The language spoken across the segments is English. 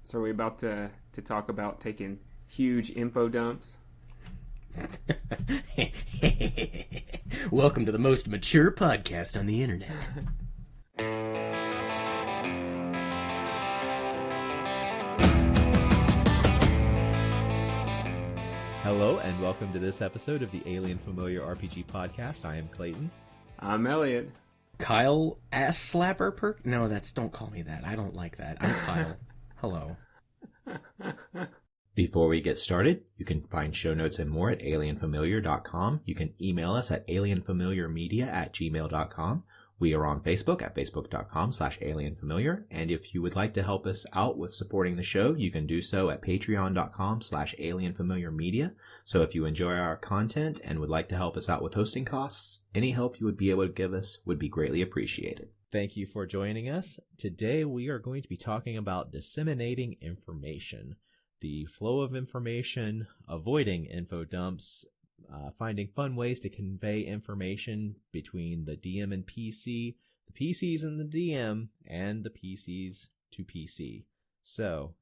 So are we about to talk about taking huge info dumps? Welcome to the most mature podcast on the internet. Hello, and welcome to this episode of the Alien Familiar RPG Podcast. I am Clayton. I'm Eliot. Kyle Ass Slapper Perk? No, don't call me that. I don't like that. I'm Kyle. Hello. Before we get started, you can find show notes and more at alienfamiliar.com. You can email us at alienfamiliarmedia@gmail.com. We are on Facebook at facebook.com/alienfamiliar. And if you would like to help us out with supporting the show, you can do so at patreon.com/alienfamiliarmedia. So if you enjoy our content and would like to help us out with hosting costs, any help you would be able to give us would be greatly appreciated. Thank you for joining us. Today we are going to be talking about disseminating information, the flow of information, avoiding info dumps, finding fun ways to convey information between the DM and PC, the PCs and the DM, and the PCs to PC. So,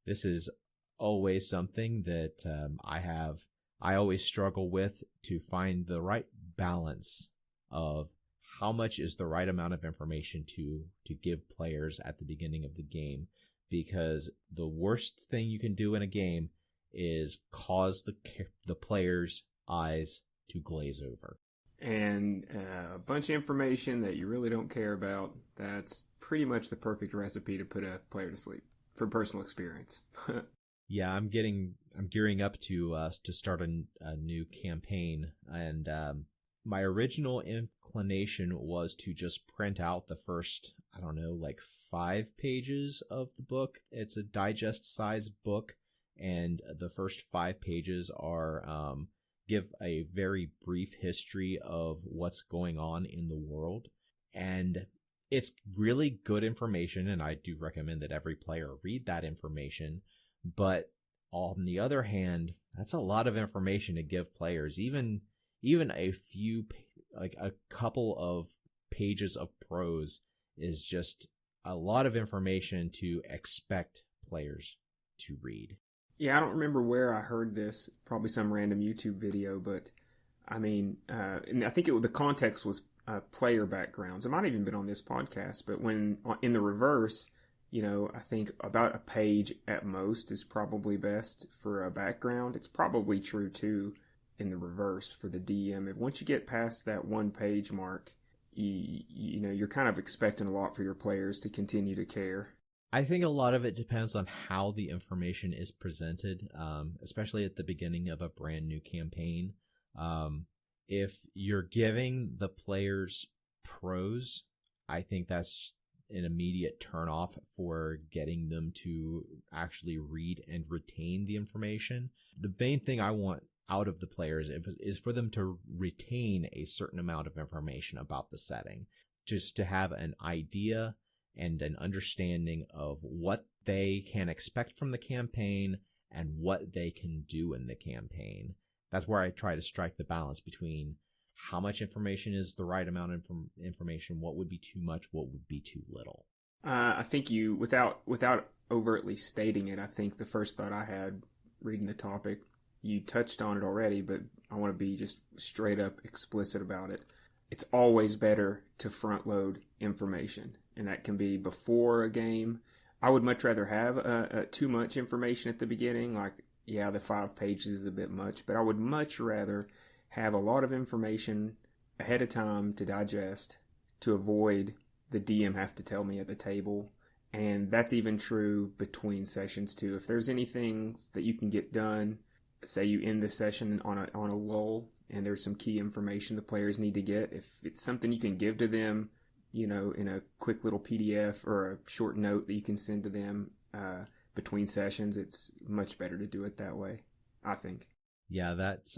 this is always something that I always struggle with, to find the right balance of how much is the right amount of information to give players at the beginning of the game. Because the worst thing you can do in a game is cause the player's eyes to glaze over. And a bunch of information that you really don't care about, that's pretty much the perfect recipe to put a player to sleep, from personal experience. Yeah, I'm gearing up to start a new campaign, and my original inclination was to just print out the first, 5 pages of the book. It's a digest size book, and the first 5 pages are give a very brief history of what's going on in the world. And it's really good information, and I do recommend that every player read that information. But on the other hand, that's a lot of information to give players. Even a few, like a couple of pages of prose, is just a lot of information to expect players to read. Yeah, I don't remember where I heard this, probably some random YouTube video, but I mean, and I think the context was player backgrounds. It might have even been on this podcast, but when in the reverse, I think about a page at most is probably best for a background. It's probably true too in the reverse for the DM. If once you get past that 1 page mark, you're kind of expecting a lot for your players to continue to care. I think a lot of it depends on how the information is presented, especially at the beginning of a brand new campaign. If you're giving the players prose, I think that's an immediate turnoff for getting them to actually read and retain the information. The main thing I want out of the players is for them to retain a certain amount of information about the setting, just to have an idea and an understanding of what they can expect from the campaign and what they can do in the campaign. That's where I try to strike the balance between how much information is the right amount of information, what would be too much, what would be too little. I think without overtly stating it, I think the first thought I had reading the topic, you touched on it already, but I want to be just straight up explicit about it. It's always better to front load information, and that can be before a game. I would much rather have too much information at the beginning, the 5 pages is a bit much, but I would much rather have a lot of information ahead of time to digest, to avoid the DM have to tell me at the table. And that's even true between sessions too. If there's anything that you can get done, say you end the session on a lull and there's some key information the players need to get, if it's something you can give to them, in a quick little PDF or a short note that you can send to them between sessions, it's much better to do it that way, I think. Yeah, that's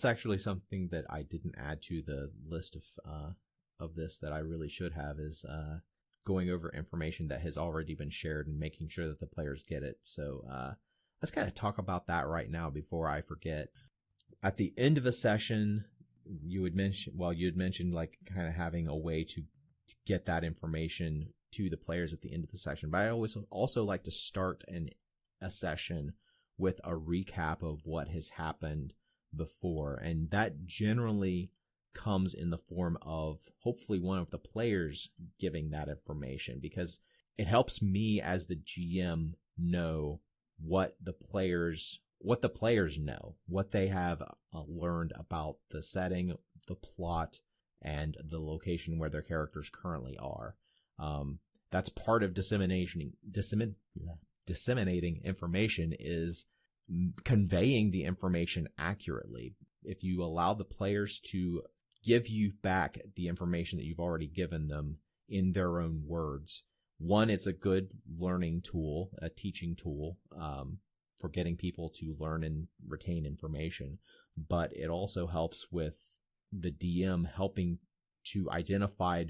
actually something that I didn't add to the list of this that I really should have, is going over information that has already been shared and making sure that the players get it. So let's kind of talk about that right now before I forget. At the end of a session, you had mentioned like kind of having a way to get that information to the players at the end of the session. But I always also like to start a session with a recap of what has happened before. And that generally comes in the form of hopefully one of the players giving that information, because it helps me as the GM know what the players know, what they have learned about the setting, the plot, and the location where their characters currently are. That's part of disseminating information, is conveying the information accurately. If you allow the players to give you back the information that you've already given them in their own words, one, it's a good learning tool, a teaching tool, for getting people to learn and retain information, but it also helps with the DM helping to identify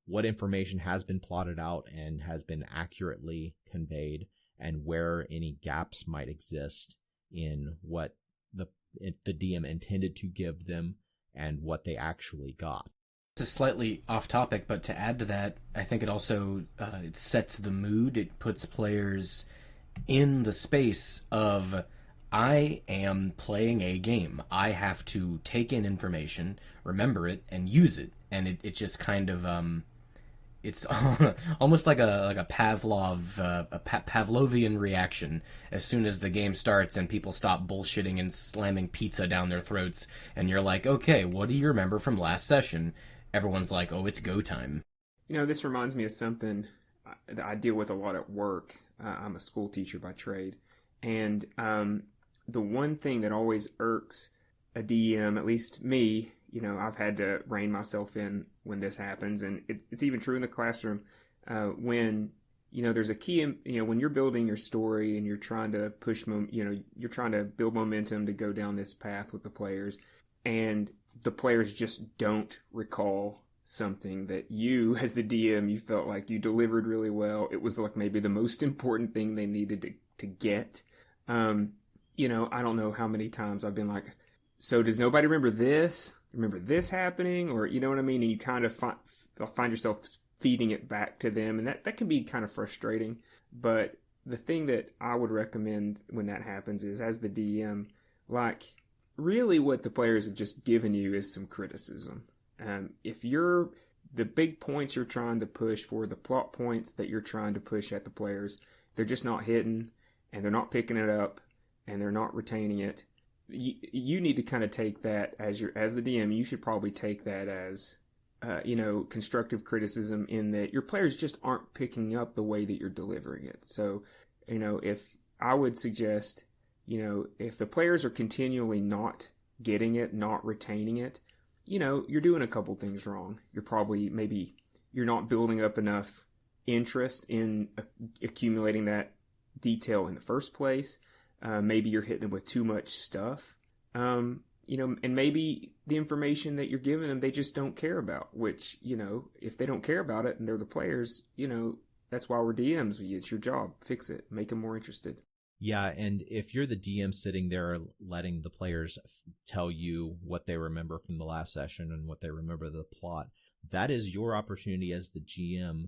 what information has been plotted out and has been accurately conveyed, and where any gaps might exist in what the DM intended to give them and what they actually got. This is slightly off topic, but to add to that, I think it also it sets the mood. It puts players in the space of, I am playing a game. I have to take in information, remember it, and use it. And it just kind of it's almost like a Pavlovian reaction. As soon as the game starts and people stop bullshitting and slamming pizza down their throats, and you're like, okay, what do you remember from last session? Everyone's like, oh, it's go time. This reminds me of something that I deal with a lot at work. I'm a school teacher by trade, and the one thing that always irks a DM, at least me, I've had to rein myself in when this happens, and it's even true in the classroom, when, there's a key, when you're building your story and you're trying to you're trying to build momentum to go down this path with the players, and the players just don't recall something that you, as the DM, you felt like you delivered really well. It was like maybe the most important thing they needed to get. I don't know how many times I've been like, so does nobody remember this? Remember this happening? Or, you know what I mean? And you kind of find yourself feeding it back to them. And that can be kind of frustrating. But the thing that I would recommend when that happens is, as the DM, like, really what the players have just given you is some criticism. If the big points you're trying to push for, the plot points that you're trying to push at the players, they're just not hitting, and they're not picking it up, and they're not retaining it, you need to kind of take that as the DM. You should probably take that as constructive criticism, in that your players just aren't picking up the way that you're delivering it. So, if I would suggest, if the players are continually not getting it, not retaining it, you're doing a couple things wrong. You're not building up enough interest in accumulating that detail in the first place. Maybe you're hitting them with too much stuff. And maybe the information that you're giving them, they just don't care about, which, if they don't care about it and they're the players, that's why we're DMs. It's your job. Fix it. Make them more interested. Yeah, and if you're the DM sitting there letting the players tell you what they remember from the last session and what they remember the plot, that is your opportunity as the GM.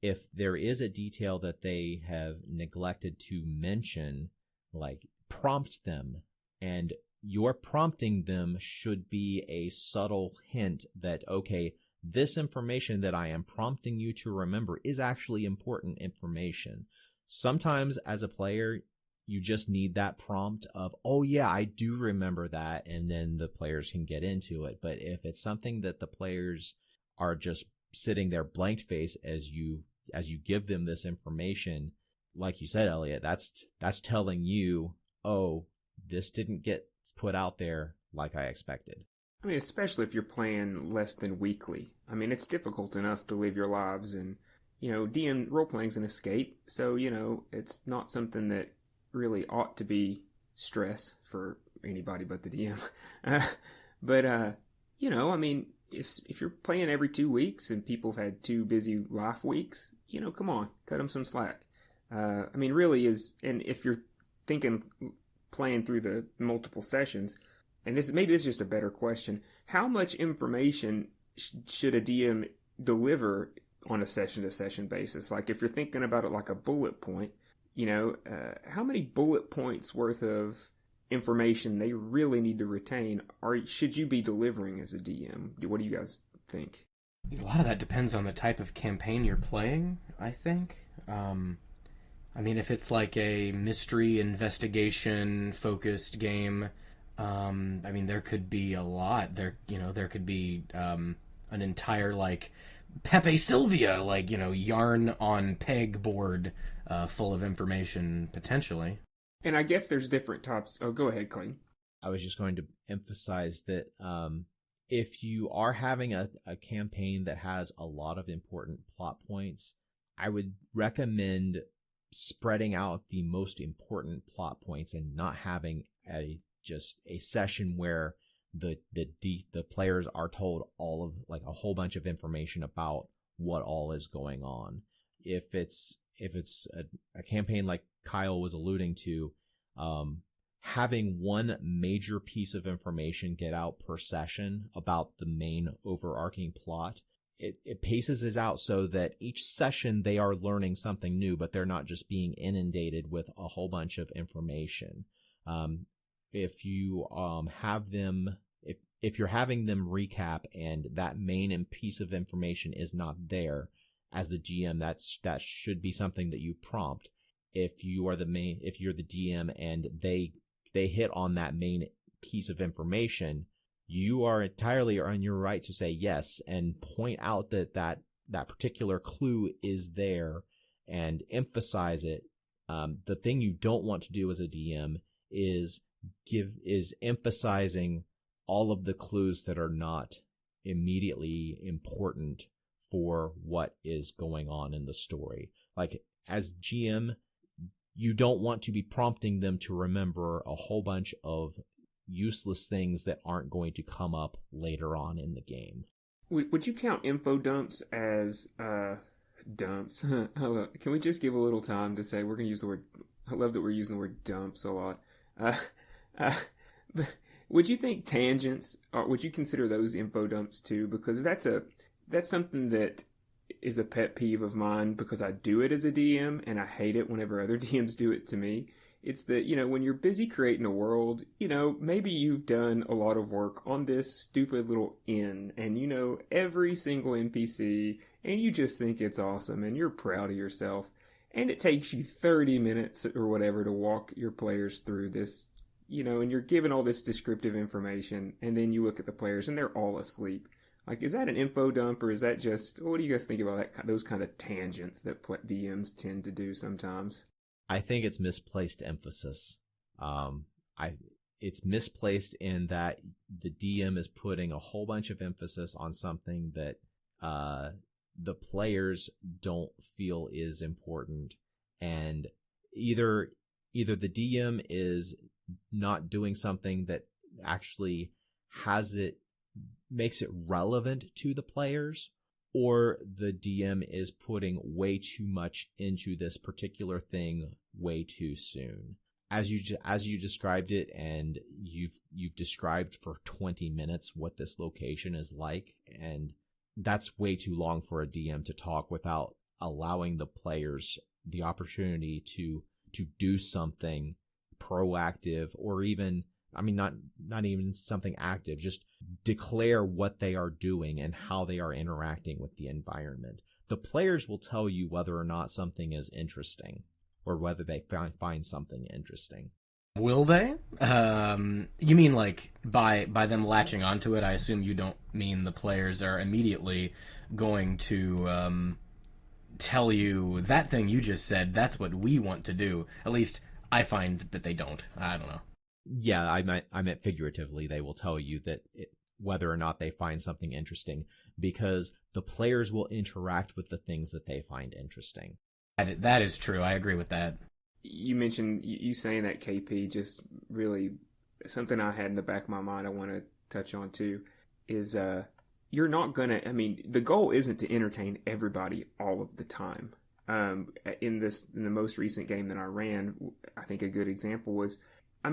If there is a detail that they have neglected to mention, like, prompt them, and your prompting them should be a subtle hint that, okay, this information that I am prompting you to remember is actually important information. Sometimes as a player, you just need that prompt of, oh yeah, I do remember that, and then the players can get into it. But if it's something that the players are just sitting there blank face as you give them this information, like you said, Eliot, that's telling you, oh, this didn't get put out there like I expected. I mean, especially if you're playing less than weekly. I mean, it's difficult enough to live your lives, and, DM role-playing's an escape, so, it's not something that really ought to be stress for anybody but the DM. But I mean, if you're playing every 2 weeks and people have had 2 busy life weeks, come on, cut them some slack. I mean, really and if you're thinking playing through the multiple sessions, and this is just a better question, how much information should a DM deliver on a session-to-session basis. Like if you're thinking about it like a bullet point, how many bullet points worth of information they really need to retain should you be delivering as a DM? What do you guys think? A lot of that depends on the type of campaign you're playing, I think. If it's like a mystery investigation focused game, there could be a lot. There could be an entire like Pepe Sylvia, yarn on peg board full of information potentially. And I guess there's different types. Oh, go ahead, Clayton. I was just going to emphasize that if you are having a campaign that has a lot of important plot points, I would recommend spreading out the most important plot points and not having just a session where the players are told all of like a whole bunch of information about what all is going on. If it's a campaign like Kyle was alluding to, having one major piece of information get out per session about the main overarching plot, it paces it out so that each session they are learning something new, but they're not just being inundated with a whole bunch of information. If you have them, if you're having them recap and that main piece of information is not there, as the GM, that should be something that you prompt. If you're the DM and they hit on that main piece of information, you are entirely on your right to say yes and point out that particular clue is there and emphasize it. The thing you don't want to do as a DM is emphasizing all of the clues that are not immediately important for what is going on in the story. Like as GM, you don't want to be prompting them to remember a whole bunch of useless things that aren't going to come up later on in the game. Would you count info dumps as dumps? Can we just give a little time to say we're going to use the word? I love that we're using the word dumps a lot. Would you think tangents? Would you consider those info dumps too? Because that's something that is a pet peeve of mine because I do it as a DM and I hate it whenever other DMs do it to me. It's that, when you're busy creating a world, maybe you've done a lot of work on this stupid little inn and you know every single NPC and you just think it's awesome and you're proud of yourself. And it takes you 30 minutes or whatever to walk your players through this, and you're given all this descriptive information and then you look at the players and they're all asleep. Like, is that an info dump or is that just, what do you guys think about those kind of tangents that DMs tend to do sometimes? I think it's misplaced emphasis. It's misplaced in that the DM is putting a whole bunch of emphasis on something that the players don't feel is important, and either the DM is not doing something that actually makes it relevant to the players, or the DM is putting way too much into this particular thing way too soon. As you described it, and you've described for 20 minutes what this location is like, and that's way too long for a DM to talk without allowing the players the opportunity to do something proactive, or even, not even something active, just declare what they are doing and how they are interacting with the environment. The players will tell you whether or not something is interesting, or whether they find something interesting. Will they? You mean like by them latching onto it? I assume you don't mean the players are immediately going to tell you that thing you just said, that's what we want to do. At least I find that they don't. I don't know. Yeah, I meant figuratively. They will tell you that whether or not they find something interesting, because the players will interact with the things that they find interesting. That is true. I agree with that. You mentioned you saying that, KP, just really something I had in the back of my mind I want to touch on too is you're not gonna. The goal isn't to entertain everybody all of the time. In the most recent game that I ran, I think a good example was, I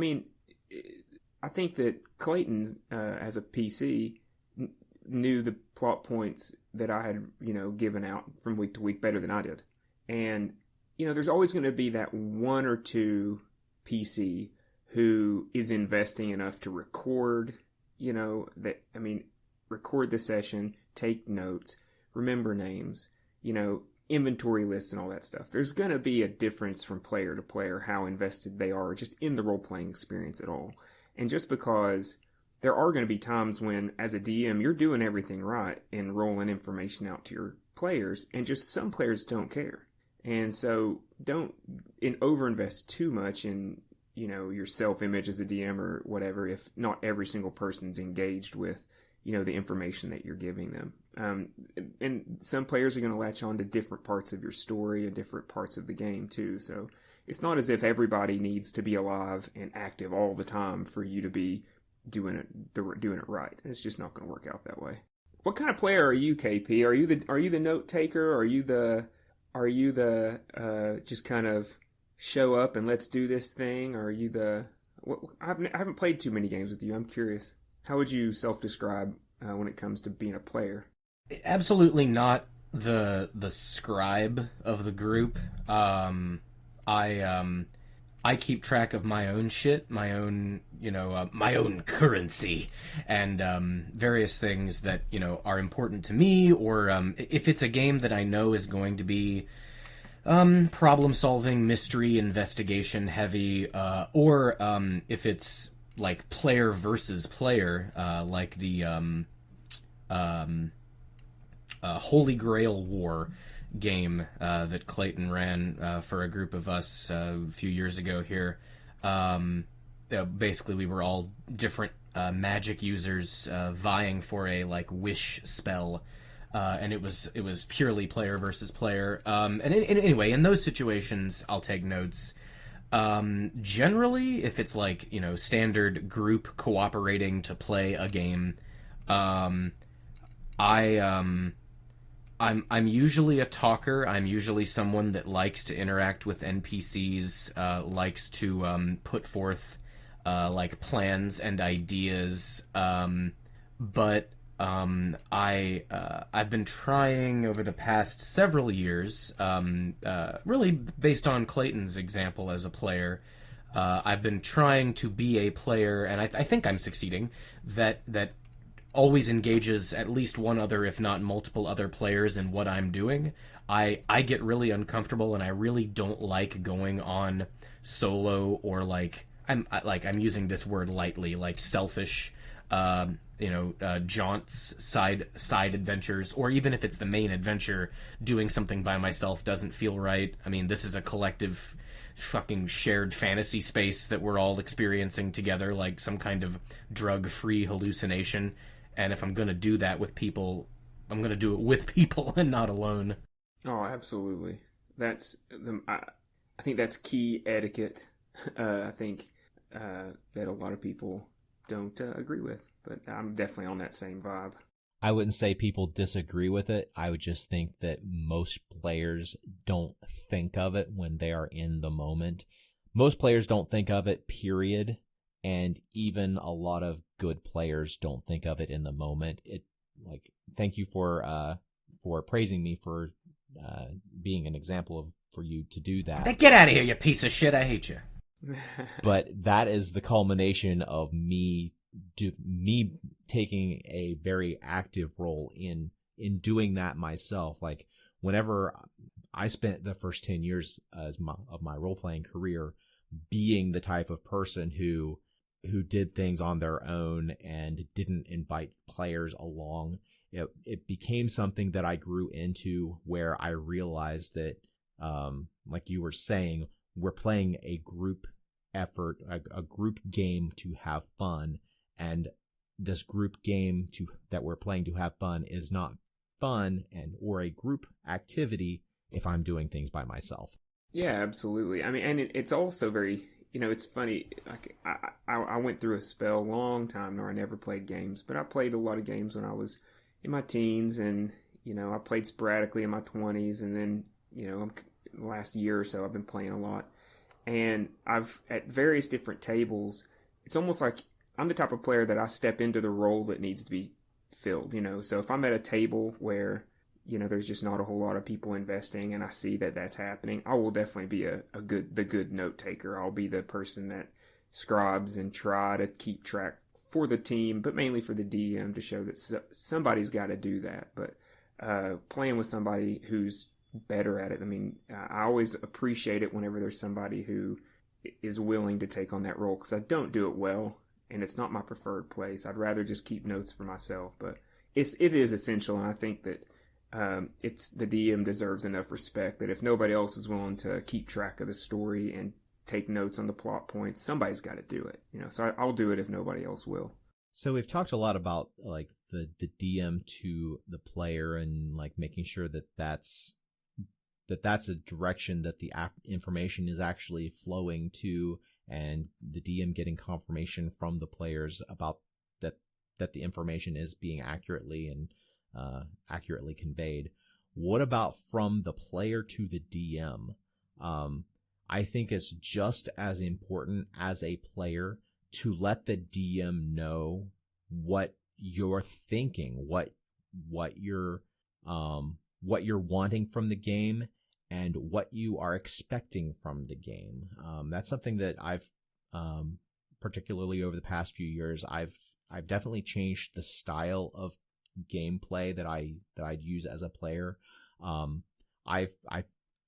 think that Clayton, as a PC, knew the plot points that I had, given out from week to week better than I did. And, there's always going to be that one or two PC who is investing enough to record, record the session, take notes, remember names, inventory lists and all that stuff. There's going to be a difference from player to player how invested they are just in the role-playing experience at all. And just because there are going to be times when, as a DM, you're doing everything right and rolling information out to your players, and just some players don't care. And so don't overinvest too much in, your self-image as a DM or whatever if not every single person's engaged with, the information that you're giving them. And some players are going to latch on to different parts of your story and different parts of the game too. So it's not as if everybody needs to be alive and active all the time for you to be doing it right. It's just not going to work out that way. What kind of player are you, KP? Are you the note taker? Are you the just kind of show up and let's do this thing? Or are you I haven't played too many games with you. I'm curious. How would you self-describe when it comes to being a player? Absolutely not the scribe of the group. I keep track of my own shit, my own currency, and various things that are important to me. Or if it's a game that I know is going to be problem solving, mystery, investigation heavy, or if it's like player versus player, like the Holy Grail War game that Clayton ran for a group of us a few years ago here. Basically, we were all different magic users vying for a wish spell, and it was purely player versus player. And anyway, in those situations, I'll take notes. Generally, if it's standard group cooperating to play a game, I'm usually a talker. I'm usually someone that likes to interact with NPCs, likes to put forth plans and ideas. But I've been trying over the past several years, really based on Clayton's example as a player. I've been trying to be a player, and I think I'm succeeding, that always engages at least one other, if not multiple other players in what I'm doing. I get really uncomfortable, and I really don't like going on solo or I'm using this word lightly, selfish, jaunts, side adventures, or even if it's the main adventure, doing something by myself doesn't feel right. I mean, this is a collective fucking shared fantasy space that we're all experiencing together, like some kind of drug-free hallucination. And if I'm going to do that with people, I'm going to do it with people and not alone. Oh, absolutely. I think that's key etiquette. I think that a lot of people don't agree with, but I'm definitely on that same vibe. I wouldn't say people disagree with it. I would just think that most players don't think of it when they are in the moment. Most players don't think of it, period. And even a lot of good players don't think of it in the moment. Thank you for praising me for being an example for you to do that. Get out of here, you piece of shit! I hate you. But that is the culmination of me taking a very active role in doing that myself. Whenever I spent the first 10 years of my role playing career being the type of person who did things on their own and didn't invite players along, it became something that I grew into, where I realized that, like you were saying, we're playing a group effort, a group game to have fun, and this group game that we're playing to have fun is not fun or a group activity if I'm doing things by myself. Yeah, absolutely. I mean, and it's also very, it's funny. I went through a spell a long time where I never played games, but I played a lot of games when I was in my teens, and I played sporadically in my 20s, and then the last year or so I've been playing a lot, and I've at various different tables. It's almost like I'm the type of player that I step into the role that needs to be filled, So if I'm at a table where, there's just not a whole lot of people investing and I see that that's happening, I will definitely be the good note taker. I'll be the person that scribes and try to keep track for the team, but mainly for the DM to show that somebody's got to do that. But playing with somebody who's better at it, I always appreciate it whenever there's somebody who is willing to take on that role, because I don't do it well, and it's not my preferred place. I'd rather just keep notes for myself, but it is essential, and I think that it's the DM deserves enough respect that if nobody else is willing to keep track of the story and take notes on the plot points, somebody's got to do it. So I'll do it if nobody else will. So we've talked a lot about like the DM to the player and like making sure that that's a direction that the information is actually flowing to, and the DM getting confirmation from the players about that the information is being accurately conveyed. What about from the player to the DM? I think it's just as important as a player to let the DM know what you're thinking, what you're wanting from the game, and what you are expecting from the game. That's something that I've, particularly over the past few years, I've definitely changed the style of gameplay that I'd use as a player.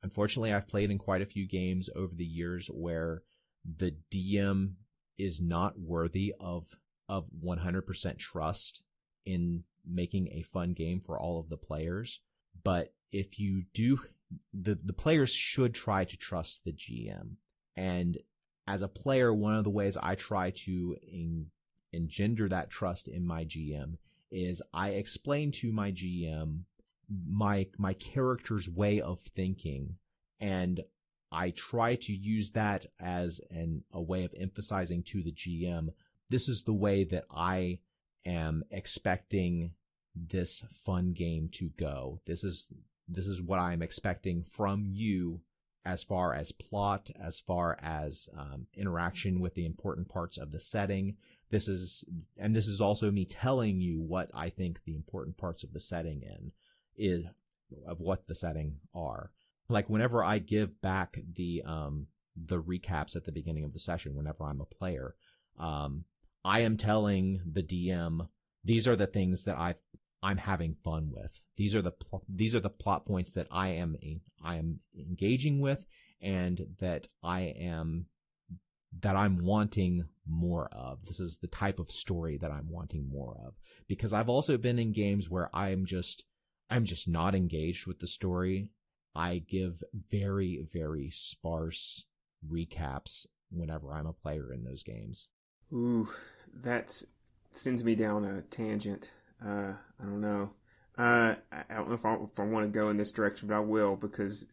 Unfortunately, I've played in quite a few games over the years where the DM is not worthy of 100% trust in making a fun game for all of the players. But if you do, the players should try to trust the GM. And as a player, one of the ways I try to engender that trust in my GM is I explain to my GM my character's way of thinking, and I try to use that as a way of emphasizing to the GM, this is the way that I am expecting this fun game to go. This is what I'm expecting from you as far as plot, as far as interaction with the important parts of the setting. This is also me telling you what I think the important parts of the setting of what the setting are. Like whenever I give back the recaps at the beginning of the session, whenever I'm a player, I am telling the DM, these are the things that I'm having fun with. These are the plot points that I am engaging with, and that I'm wanting more of. This is the type of story that I'm wanting more of. Because I've also been in games where I'm just not engaged with the story. I give very, very sparse recaps whenever I'm a player in those games. Ooh, that sends me down a tangent. I don't know. I don't know if I want to go in this direction, but I will, because,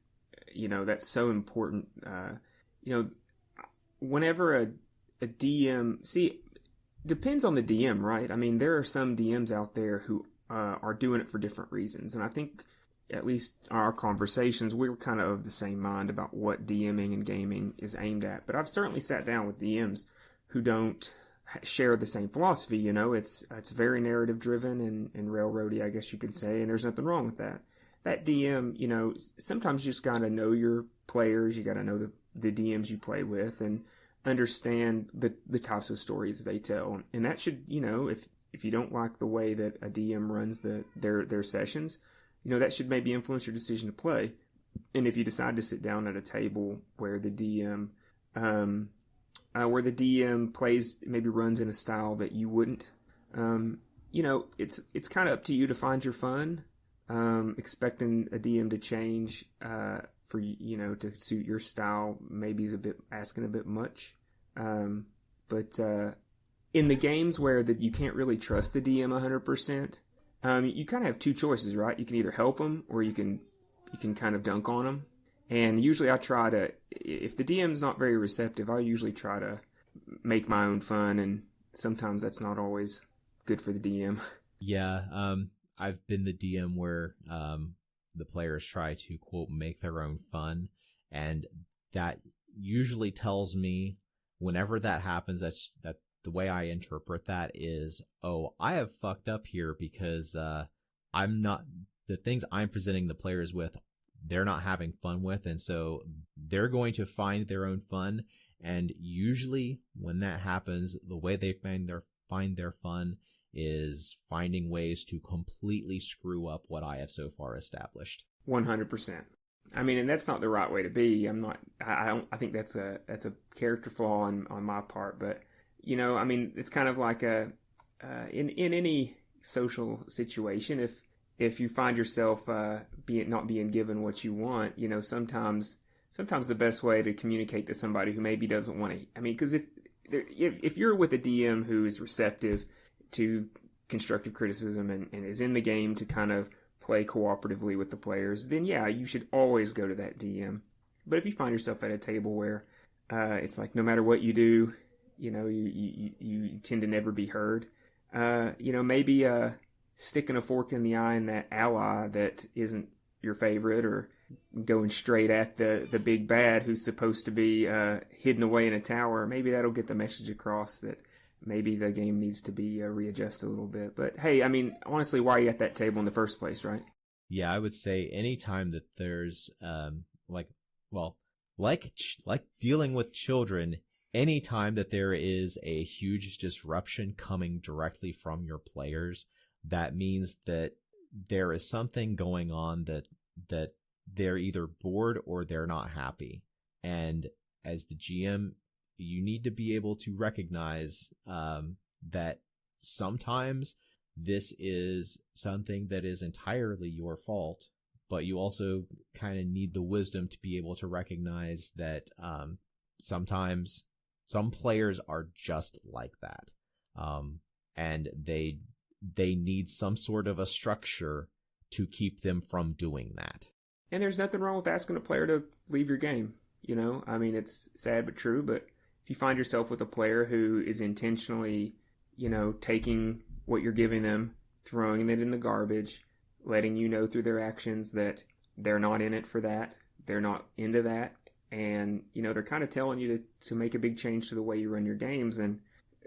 that's so important. Whenever a DM, depends on the DM, right? There are some DMs out there who are doing it for different reasons. And I think, at least our conversations, we're kind of the same mind about what DMing and gaming is aimed at. But I've certainly sat down with DMs who don't share the same philosophy. It's very narrative driven and railroady, I guess you could say, and there's nothing wrong with that. That DM, sometimes you just gotta know your players, you gotta know the DMs you play with, and understand the types of stories they tell. And that should, if you don't like the way that a DM runs their sessions, that should maybe influence your decision to play. And if you decide to sit down at a table where the DM plays, maybe runs in a style that you wouldn't, it's kind of up to you to find your fun. Expecting a DM to change for to suit your style maybe is asking a bit much. But in the games where you can't really trust the DM 100%, you kind of have two choices, right? You can either help them or you can kind of dunk on them. And usually I try to, if the DM's not very receptive, I usually try to make my own fun, and sometimes that's not always good for the DM. Yeah, I've been the DM where the players try to, quote, make their own fun, and that usually tells me whenever that happens, the way I interpret that is, oh, I have fucked up here because I'm not, the things I'm presenting the players with, they're not having fun with, and so they're going to find their own fun. And usually when that happens, the way they find their fun is finding ways to completely screw up what I have so far established. 100%. I mean, and that's not the right way to be. I think that's a character flaw on my part. But, I mean, it's kind of like in any social situation, if you find yourself not being given what you want, sometimes the best way to communicate to somebody who maybe doesn't want to, I mean, because if you're with a DM who is receptive to constructive criticism and is in the game to kind of play cooperatively with the players, then yeah, you should always go to that DM. But if you find yourself at a table where it's like no matter what you do, you tend to never be heard, maybe sticking a fork in the eye in that ally that isn't your favorite, or going straight at the big bad who's supposed to be hidden away in a tower, maybe that'll get the message across that maybe the game needs to be readjusted a little bit. But hey, I mean, honestly, why are you at that table in the first place, right? Yeah, I would say anytime that there's like dealing with children, anytime that there is a huge disruption coming directly from your players, that means that there is something going on that they're either bored or they're not happy. And as the GM, you need to be able to recognize that sometimes this is something that is entirely your fault, but you also kind of need the wisdom to be able to recognize that sometimes some players are just like that, and they need some sort of a structure to keep them from doing that. And there's nothing wrong with asking a player to leave your game. I mean, it's sad but true, but if you find yourself with a player who is intentionally, taking what you're giving them, throwing it in the garbage, letting you know through their actions that they're not in it for that, they're not into that, and, they're kind of telling you to make a big change to the way you run your games. And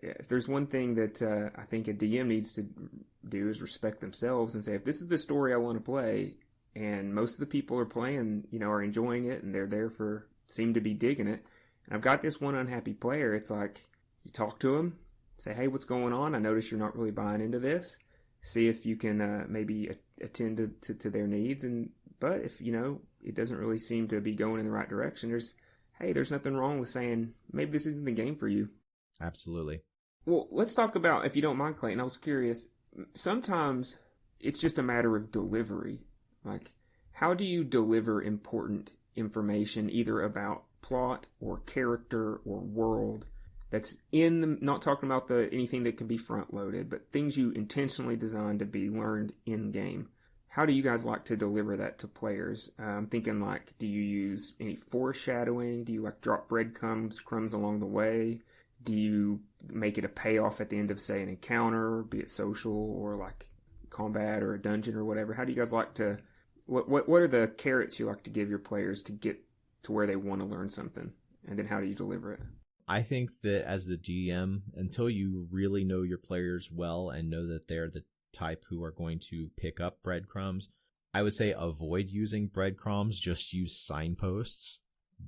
if there's one thing that I think a DM needs to do is respect themselves and say, if this is the story I want to play, and most of the people are playing, are enjoying it, and they're there seem to be digging it, and I've got this one unhappy player, it's like, you talk to them, say, hey, what's going on? I notice you're not really buying into this. See if you can maybe attend to their needs. But if, it doesn't really seem to be going in the right direction, there's nothing wrong with saying, maybe this isn't the game for you. Absolutely. Well, let's talk about, if you don't mind, Clayton, I was curious, sometimes it's just a matter of delivery. Like, how do you deliver important information either about plot or character or world that's not talking about anything that can be front loaded, but things you intentionally designed to be learned in game? How do you guys like to deliver that to players? I'm thinking, like, do you use any foreshadowing? Do you drop breadcrumbs along the way? Do you make it a payoff at the end of, say, an encounter, be it social or like combat or a dungeon or whatever? How do you guys like to? What are the carrots you like to give your players to get to where they want to learn something, and then how do you deliver it? I think that as the GM, until you really know your players well and know that they're the type who are going to pick up breadcrumbs, I would say avoid using breadcrumbs, just use signposts.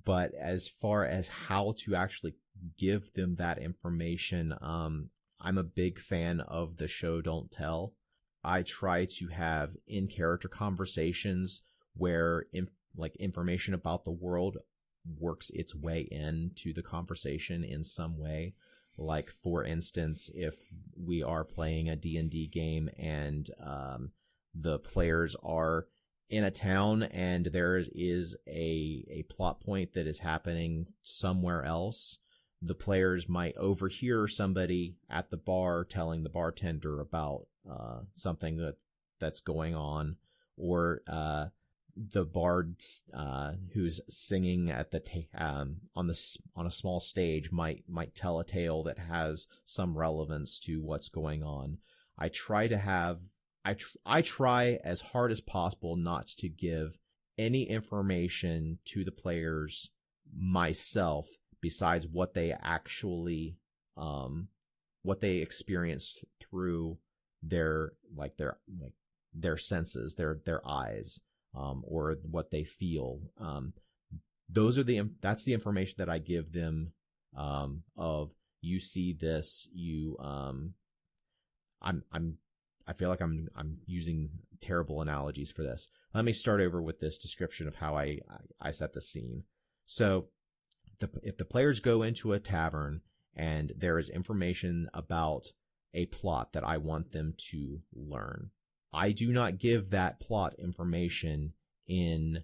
But as far as how to actually give them that information, I'm a big fan of the show Don't Tell. I try to have in-character conversations where information about the world works its way into the conversation in some way. Like, for instance, if we are playing a D&D game and the players are in a town and there is a plot point that is happening somewhere else, the players might overhear somebody at the bar telling the bartender about something that's going on, or the bard who's singing at the on a small stage might tell a tale that has some relevance to what's going on. I try as hard as possible not to give any information to the players myself besides what they actually experience through their senses, their eyes, or what they feel. That's the information that I give them, of you see this, I feel like I'm using terrible analogies for this. Let me start over with this description of how I set the scene. So if the players go into a tavern and there is information about a plot that I want them to learn, I do not give that plot information in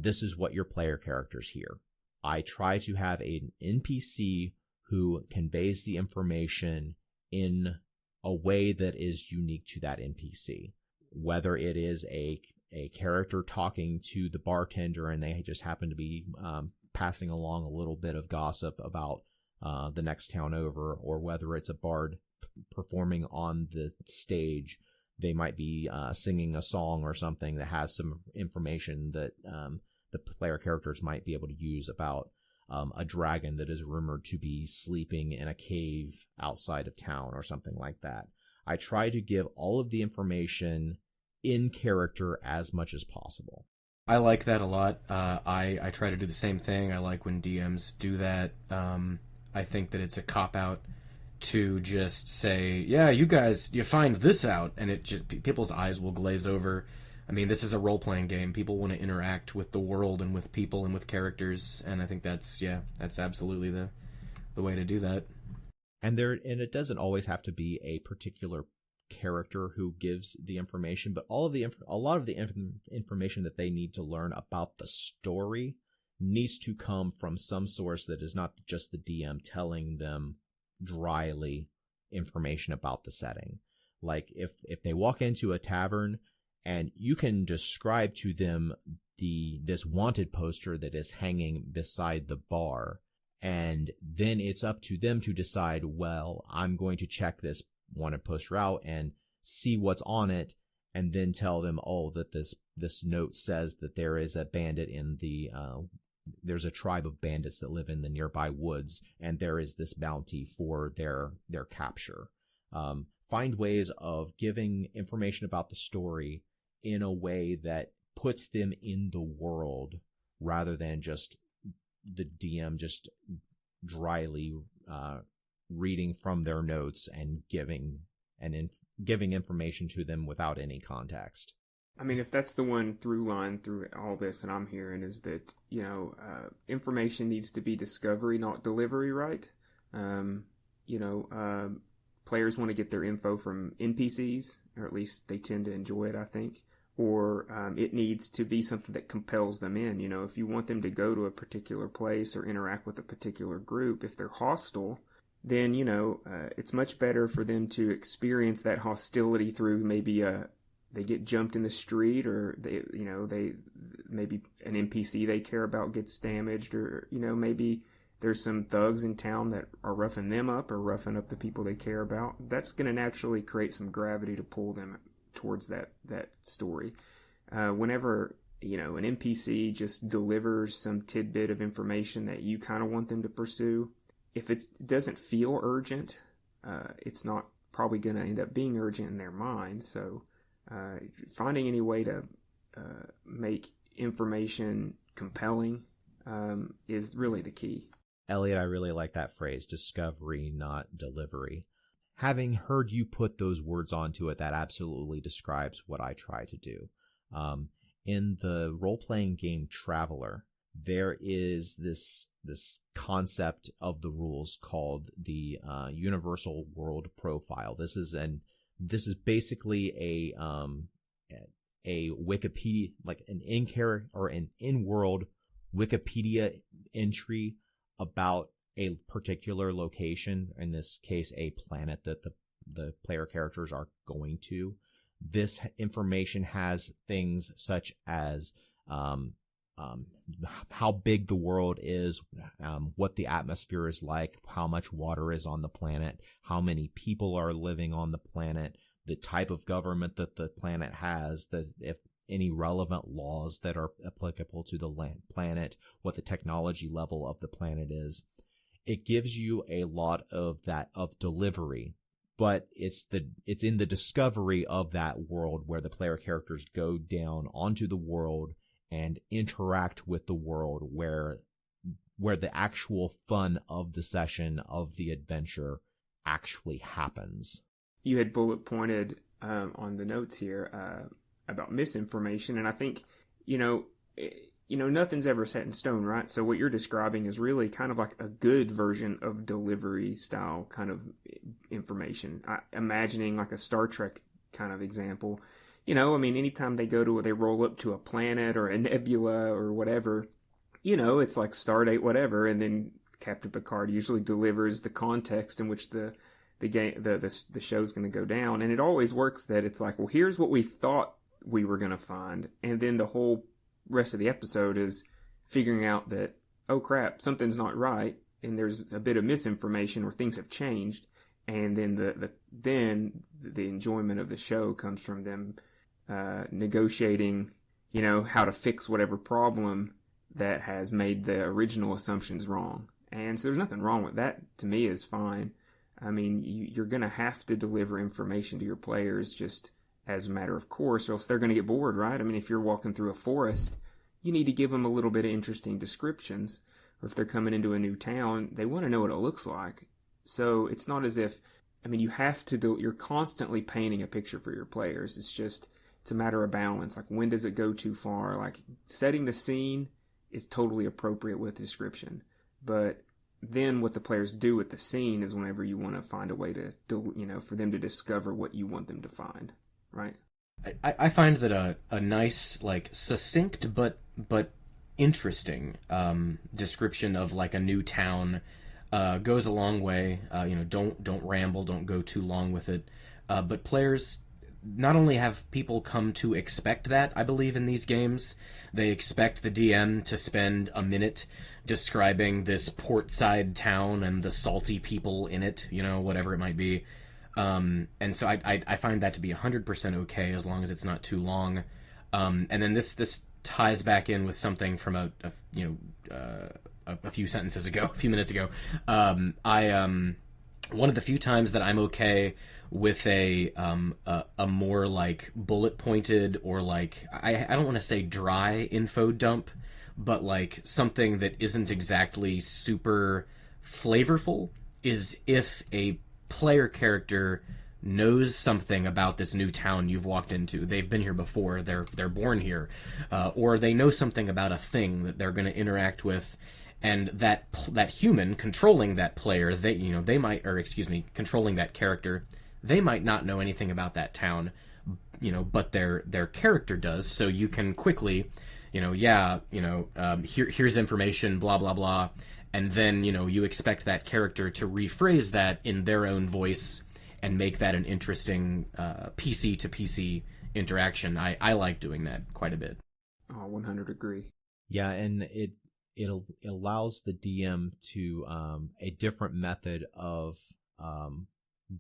this is what your player characters hear. I try to have an NPC who conveys the information in a way that is unique to that NPC. Whether it is a character talking to the bartender and they just happen to be passing along a little bit of gossip about the next town over, or whether it's a bard performing on the stage, they might be singing a song or something that has some information that the player characters might be able to use about a dragon that is rumored to be sleeping in a cave outside of town or something like that. I try to give all of the information in character as much as possible. I like that a lot. I try to do the same thing. I like when DMs do that. I think that it's a cop-out to just say, yeah, you find this out, and it just, people's eyes will glaze over. I mean, this is a role-playing game. People want to interact with the world and with people and with characters, and I think that's absolutely the way to do that. And it doesn't always have to be a particular character who gives the information, but a lot of the information that they need to learn about the story needs to come from some source that is not just the DM telling them dryly information about the setting. Like if they walk into a tavern and you can describe to them this wanted poster that is hanging beside the bar, and then it's up to them to decide, well, I'm going to check this wanted poster out and see what's on it, and then tell them, oh, that this note says that there is a bandit there's a tribe of bandits that live in the nearby woods, and there is this bounty for their capture. Find ways of giving information about the story in a way that puts them in the world, rather than just the DM just dryly reading from their notes and giving information to them without any context. I mean, if that's the one through line through all this, and I'm hearing, is that, information needs to be discovery, not delivery, right? Players want to get their info from NPCs, or at least they tend to enjoy it, I think. Or it needs to be something that compels them in. If you want them to go to a particular place or interact with a particular group, if they're hostile, then, it's much better for them to experience that hostility through maybe they get jumped in the street, or they maybe an NPC they care about gets damaged, or maybe there's some thugs in town that are roughing them up or roughing up the people they care about. That's going to naturally create some gravity to pull them towards that story. Whenever an NPC just delivers some tidbit of information that you kind of want them to pursue, if it doesn't feel urgent, it's not probably going to end up being urgent in their mind. So finding any way to make information compelling is really the key. Eliot, I really like that phrase, discovery, not delivery. Having heard you put those words onto it, that absolutely describes what I try to do. In the role-playing game Traveler, there is this concept of the rules called the Universal World Profile. This is basically a Wikipedia, like an in-character or an in-world Wikipedia entry about a particular location, in this case a planet that the player characters are going to. This information has things such as how big the world is, what the atmosphere is like, how much water is on the planet, how many people are living on the planet, the type of government that the planet has, if any relevant laws that are applicable to the planet, what the technology level of the planet is. it gives you a lot of delivery, but it's in the discovery of that world where the player characters go down onto the world and interact with the world, where the actual fun of the session, of the adventure, actually happens. You had bullet pointed on the notes here about misinformation, and I think nothing's ever set in stone, right? So what you're describing is really kind of like a good version of delivery style kind of information. Imagining like a Star Trek kind of example. Anytime they roll up to a planet or a nebula or whatever, it's like Stardate whatever, and then Captain Picard usually delivers the context in which the show's going to go down, and it always works that it's like, well, here's what we thought we were going to find, and then the whole rest of the episode is figuring out that, oh crap, something's not right, and there's a bit of misinformation or things have changed, and then the enjoyment of the show comes from them negotiating, how to fix whatever problem that has made the original assumptions wrong. And so there's nothing wrong with that. To me, is fine. You're going to have to deliver information to your players just as a matter of course, or else they're going to get bored, right? If you're walking through a forest, you need to give them a little bit of interesting descriptions. Or if they're coming into a new town, they want to know what it looks like. So it's not as if, you have to you're constantly painting a picture for your players. It's a matter of balance. Like, when does it go too far? Like, setting the scene is totally appropriate with description. But then what the players do with the scene is whenever you want to find a way to, for them to discover what you want them to find, right? I find that a nice, like, succinct but interesting description of like a new town goes a long way. Don't ramble, don't go too long with it. But players not only have people come to expect that, I believe, in these games, they expect the DM to spend a minute describing this portside town and the salty people in it, whatever it might be. And so I find that to be 100% okay as long as it's not too long. And then this ties back in with something from a few sentences ago, a few minutes ago. One of the few times that I'm okay with a more like bullet pointed, or like, I don't want to say dry info dump, but like something that isn't exactly super flavorful, is if a player character knows something about this new town you've walked into. They've been here before, they're born here, or they know something about a thing that they're going to interact with, and that human controlling that player, controlling that character, they might not know anything about that town, but their character does. So you can quickly, here's information, blah blah blah, and then you expect that character to rephrase that in their own voice and make that an interesting PC to PC interaction. I like doing that quite a bit. Oh, 100 agree. Yeah, and it allows the DM to a different method of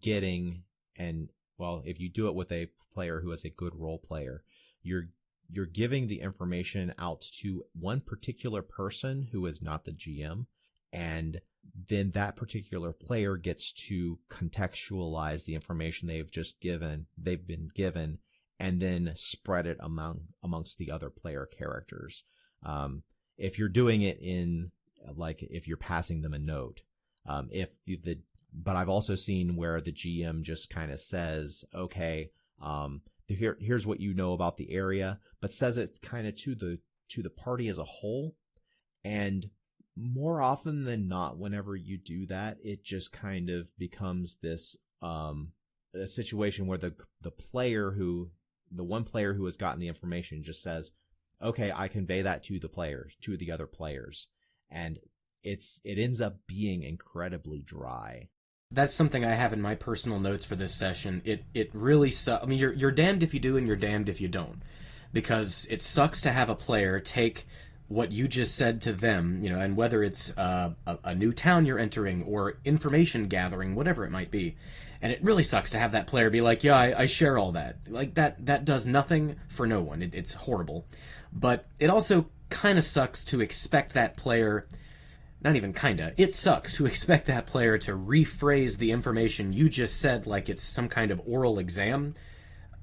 getting, and well, if you do it with a player who is a good role player, you're giving the information out to one particular person who is not the GM, and then that particular player gets to contextualize the information they've been given, and then spread it amongst the other player characters. If you're doing it in, like, if you're passing them a note, but I've also seen where the GM just kind of says, okay, here's what you know about the area, but says it kind of to the party as a whole. And more often than not, whenever you do that, it just kind of becomes this a situation where the one player who has gotten the information just says, okay, I convey that to the other players, and it ends up being incredibly dry. That's something I have in my personal notes for this session. It really sucks. You're damned if you do and you're damned if you don't, because it sucks to have a player take what you just said to them, and whether it's a new town you're entering or information gathering, whatever it might be. And it really sucks to have that player be like, yeah, I share all that. Like, that does nothing for no one. It's horrible. But it also kind of sucks to expect that player not even kinda, it sucks to expect that player to rephrase the information you just said like it's some kind of oral exam.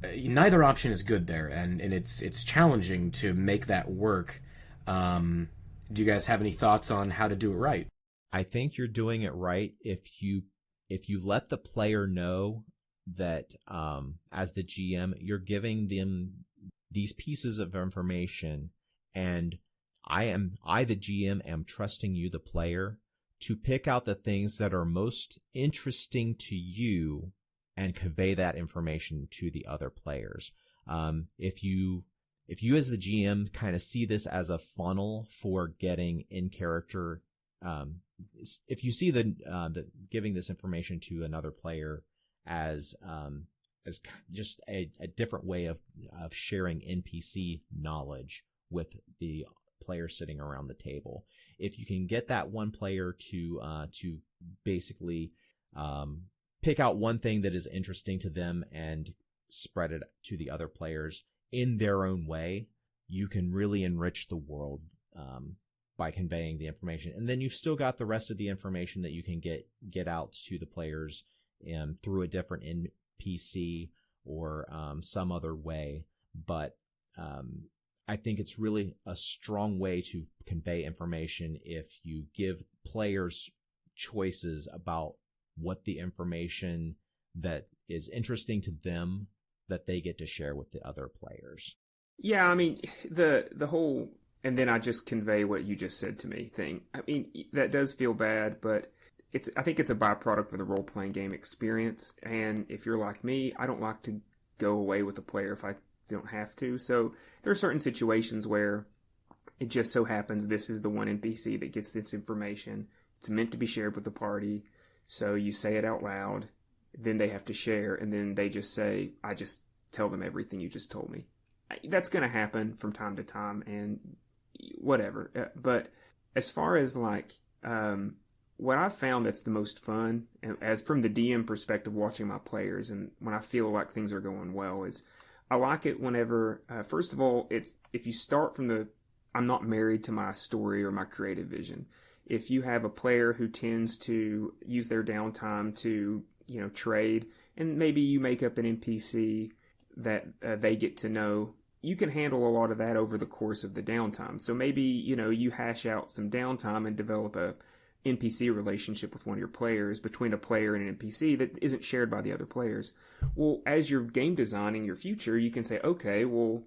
Neither option is good there, and it's challenging to make that work. Do you guys have any thoughts on how to do it right? I think you're doing it right if you let the player know that as the GM, you're giving them these pieces of information, and I the GM am trusting you, the player, to pick out the things that are most interesting to you and convey that information to the other players. If you as the GM kind of see this as a funnel for getting in character, if you see the giving this information to another player as just a different way of sharing NPC knowledge with the player sitting around the table, if you can get that one player to basically pick out one thing that is interesting to them and spread it to the other players in their own way, you can really enrich the world by conveying the information. And then you've still got the rest of the information that you can get out to the players through a different NPC or some other way. But I think it's really a strong way to convey information if you give players choices about what the information that is interesting to them that they get to share with the other players. Yeah, I mean, the whole "and then I just convey what you just said to me" thing, I mean, that does feel bad, but I think it's a byproduct of the role-playing game experience. And if you're like me, I don't like to go away with a player if I don't have to. So there are certain situations where it just so happens this is the one NPC that gets this information. It's meant to be shared with the party. So you say it out loud, then they have to share, and then they just say, "I just tell them everything you just told me." That's going to happen from time to time, and whatever. But as far as like what I've found that's the most fun, as from the DM perspective, watching my players, and when I feel like things are going well, is I like it whenever, first of all, it's if you start from I'm not married to my story or my creative vision. If you have a player who tends to use their downtime to, trade, and maybe you make up an NPC that they get to know, you can handle a lot of that over the course of the downtime. So maybe, you hash out some downtime and develop a NPC relationship with one of your players, between a player and an NPC that isn't shared by the other players. Well, as you're game designing your future, you can say, okay, well,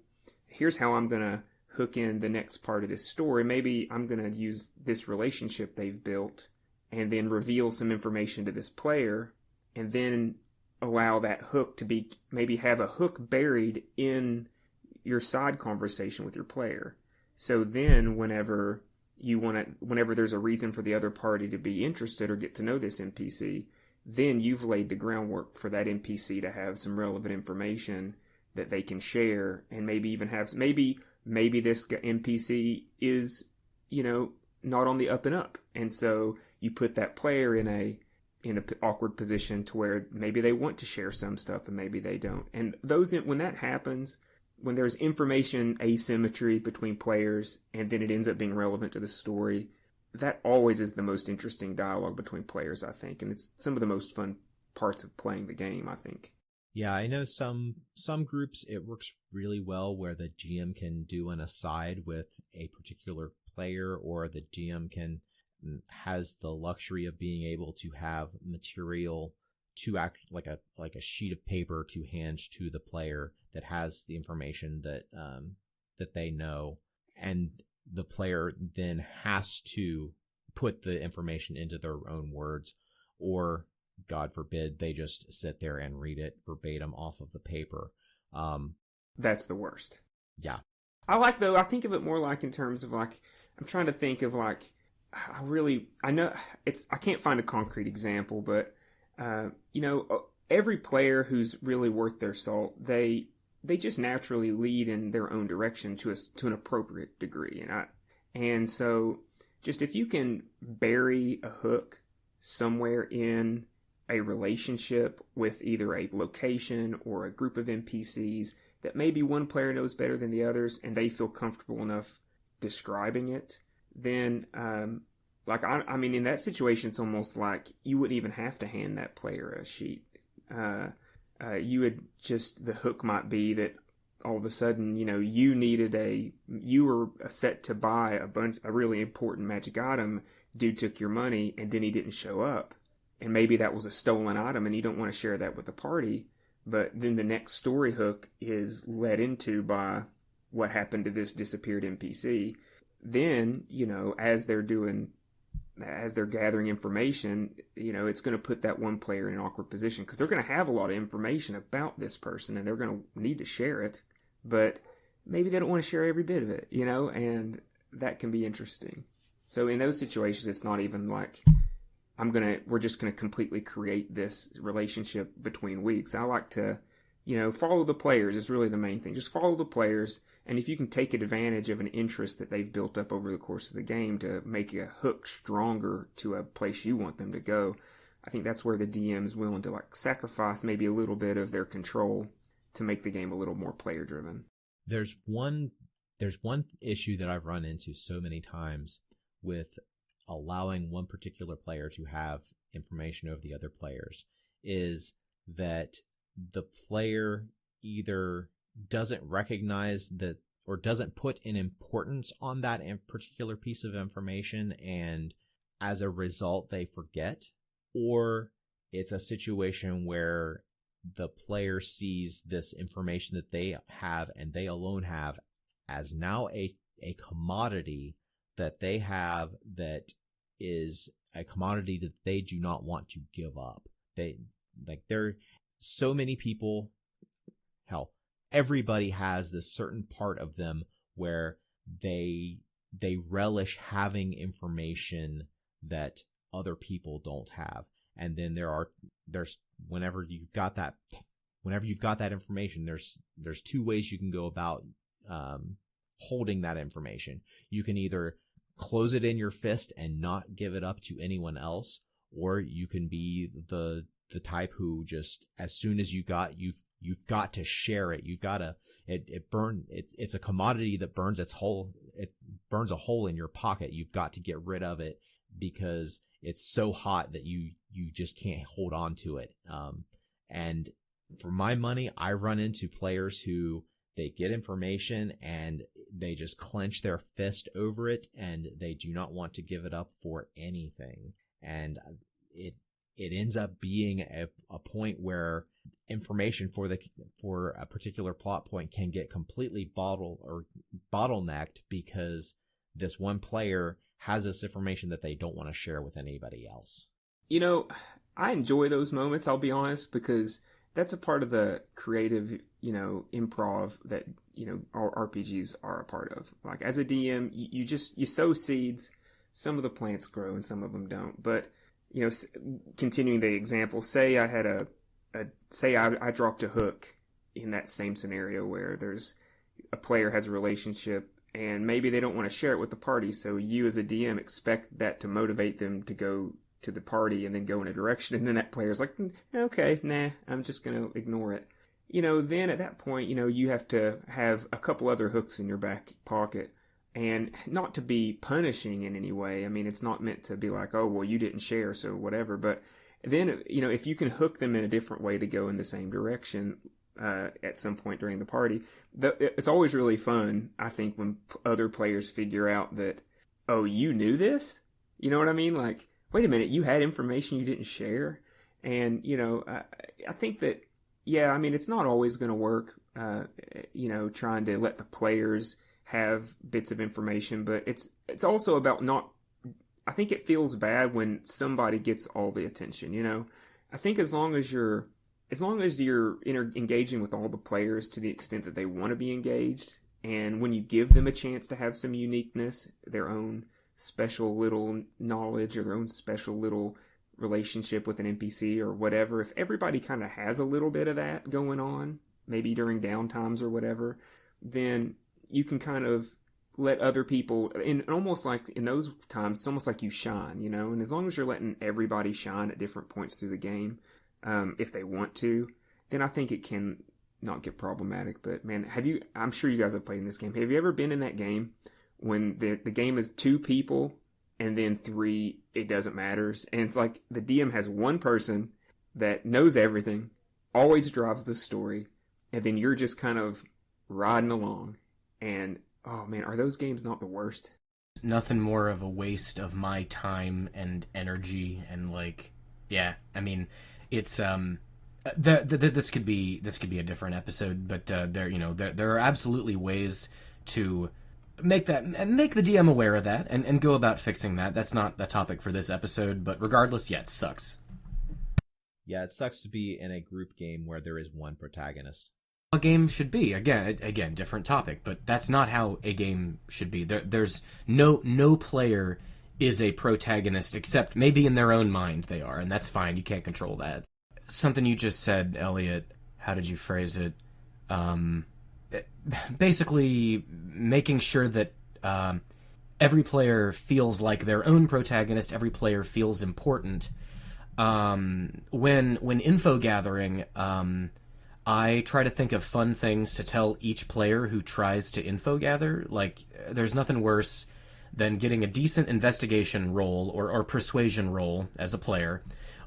here's how I'm going to hook in the next part of this story. Maybe I'm going to use this relationship they've built and then reveal some information to this player, and then allow that hook to be, maybe have a hook buried in your side conversation with your player. So then whenever there's a reason for the other party to be interested or get to know this NPC, then you've laid the groundwork for that NPC to have some relevant information that they can share, and maybe even have, maybe this NPC is, not on the up and up. And so you put that player in an awkward position to where maybe they want to share some stuff and maybe they don't. And when that happens, when there's information asymmetry between players and then it ends up being relevant to the story, that always is the most interesting dialogue between players, I think. And it's some of the most fun parts of playing the game, I think. Yeah, I know some groups it works really well where the GM can do an aside with a particular player, or the GM has the luxury of being able to have material to act like a sheet of paper to hand to the player that has the information that they know, and the player then has to put the information into their own words, or God forbid they just sit there and read it verbatim off of the paper. That's the worst. Yeah. I think of it more like in terms of like, I'm trying to think of like, I know I can't find a concrete example, but every player who's really worth their salt, they just naturally lead in their own direction to an appropriate degree. And so just if you can bury a hook somewhere in a relationship with either a location or a group of NPCs that maybe one player knows better than the others and they feel comfortable enough describing it, then Like, I mean, in that situation, it's almost like you wouldn't even have to hand that player a sheet. You would just, the hook might be that all of a sudden, you were set to buy a really important magic item. Dude took your money and then he didn't show up. And maybe that was a stolen item and you don't want to share that with the party. But then the next story hook is led into by what happened to this disappeared NPC. Then, as they're gathering information, it's going to put that one player in an awkward position because they're going to have a lot of information about this person and they're going to need to share it, but maybe they don't want to share every bit of it, and that can be interesting. So in those situations, it's not even like we're just going to completely create this relationship between weeks. I like to, follow the players is really the main thing. Just follow the players. And if you can take advantage of an interest that they've built up over the course of the game to make a hook stronger to a place you want them to go, I think that's where the DM's willing to sacrifice maybe a little bit of their control to make the game a little more player driven. There's one issue that I've run into so many times with allowing one particular player to have information over the other players is that the player either doesn't recognize that or doesn't put an importance on that particular piece of information, and as a result they forget, or it's a situation where the player sees this information that they have and they alone have as now a commodity that they have that is a commodity that they do not want to give up. There so many people, hell, everybody has this certain part of them where they relish having information that other people don't have. And then there's whenever you've got that information, there's two ways you can go about holding that information. You can either close it in your fist and not give it up to anyone else, or you can be the type who just, as soon as you've got to share it. You've got to, it's a commodity that burns it burns a hole in your pocket. You've got to get rid of it because it's so hot that you just can't hold on to it. And for my money, I run into players who they get information and they just clench their fist over it and they do not want to give it up for anything. And it ends up being a point where information for a particular plot point can get completely bottlenecked because this one player has this information that they don't want to share with anybody else. I enjoy those moments, I'll be honest, because that's a part of the creative, improv that, our RPGs are a part of. Like, as a DM, you sow seeds. Some of the plants grow and some of them don't. But, continuing the example, say I had I dropped a hook in that same scenario where there's a player has a relationship and maybe they don't want to share it with the party. So you as a DM expect that to motivate them to go to the party and then go in a direction. And then that player's like, okay, nah, I'm just going to ignore it. Then at that point, you have to have a couple other hooks in your back pocket, and not to be punishing in any way. I mean, it's not meant to be like, oh, well, you didn't share, so whatever. But then, if you can hook them in a different way to go in the same direction at some point during the party, it's always really fun, I think, when other players figure out that, oh, you knew this? You know what I mean? Like, wait a minute, you had information you didn't share? And, I think that, yeah, I mean, it's not always going to work, trying to let the players have bits of information, but it's also about not, I think it feels bad when somebody gets all the attention, I think as long as you're engaging with all the players to the extent that they want to be engaged, and when you give them a chance to have some uniqueness, their own special little knowledge or their own special little relationship with an NPC or whatever, if everybody kind of has a little bit of that going on, maybe during downtimes or whatever, then you can kind of let other people, and almost like in those times, it's almost like you shine, and as long as you're letting everybody shine at different points through the game, if they want to, then I think it can not get problematic. But man, I'm sure you guys have played in this game. Have you ever been in that game when the game is two people and then 3, it doesn't matter. And it's like the DM has one person that knows everything, always drives the story, and then you're just kind of riding along. And oh man, are those games not the worst? Nothing more of a waste of my time and energy, and like, yeah, I mean, it's this could be a different episode, but there are absolutely ways to make the DM aware of that and go about fixing that. That's not the topic for this episode, but regardless, yeah, it sucks. Yeah, it sucks to be in a group game where there is one protagonist. A game should be, again, different topic, but that's not how a game should be. There's no player is a protagonist, except maybe in their own mind they are, and that's fine. You can't control that. Something you just said, Eliot, how did you phrase it? Basically making sure that every player feels like their own protagonist, every player feels important. When info gathering, I try to think of fun things to tell each player who tries to info gather. Like, there's nothing worse than getting a decent investigation roll or persuasion roll as a player,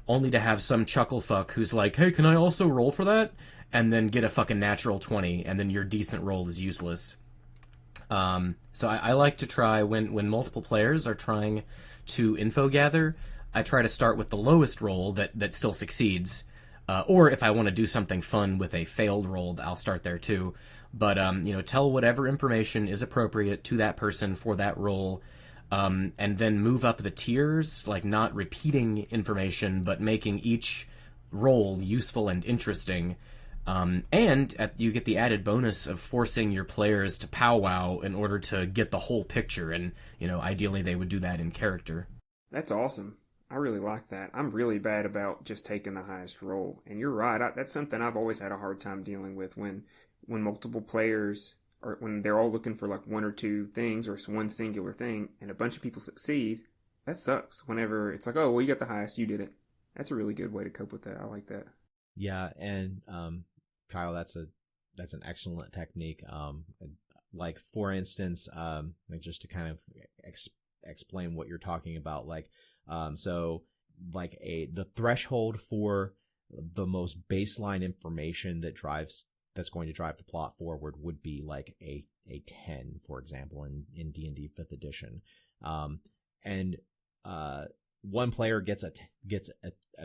only to have some chucklefuck who's like, hey, can I also roll for that? And then get a fucking natural 20, and then your decent roll is useless. So I like to try, when multiple players are trying to info gather, I try to start with the lowest roll that still succeeds. Or if I want to do something fun with a failed roll, I'll start there too. But, tell whatever information is appropriate to that person for that roll, and then move up the tiers, like not repeating information, but making each roll useful and interesting. You get the added bonus of forcing your players to powwow in order to get the whole picture, and, ideally they would do that in character. That's awesome. I really like that. I'm really bad about just taking the highest roll. And you're right. That's something I've always had a hard time dealing with when multiple players, or when they're all looking for like one or two things or one singular thing and a bunch of people succeed. That sucks whenever it's like, oh, well, you got the highest, you did it. That's a really good way to cope with that. I like that. Yeah. And, Kyle, that's an excellent technique. Like, for instance, like, just to kind of explain what you're talking about, like, so like the threshold for the most baseline information that's going to drive the plot forward would be like a 10, for example, in D&D 5th edition. And one player gets a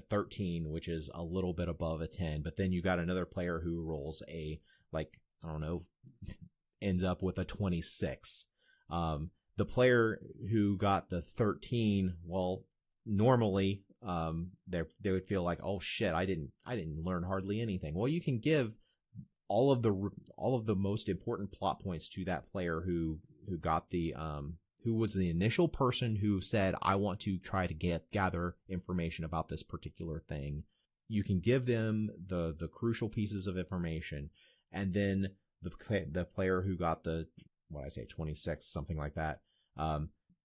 13, which is a little bit above a 10, but then you got another player who rolls ends up with a 26. The player who got the 13, well, normally, they would feel like, oh shit, I didn't learn hardly anything. Well, you can give all of the most important plot points to that player who got the who was the initial person who said, I want to try to gather information about this particular thing. You can give them the crucial pieces of information, and then the player who got the 26, something like that.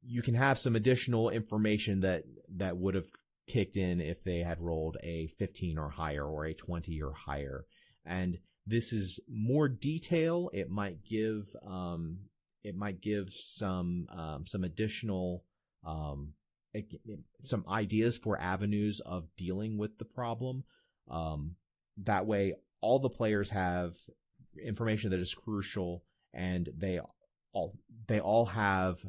You can have some additional information that would have kicked in if they had rolled a 15 or higher or a 20 or higher. And this is more detail. It might give some additional, some ideas for avenues of dealing with the problem. That way all the players have information that is crucial, and they all have,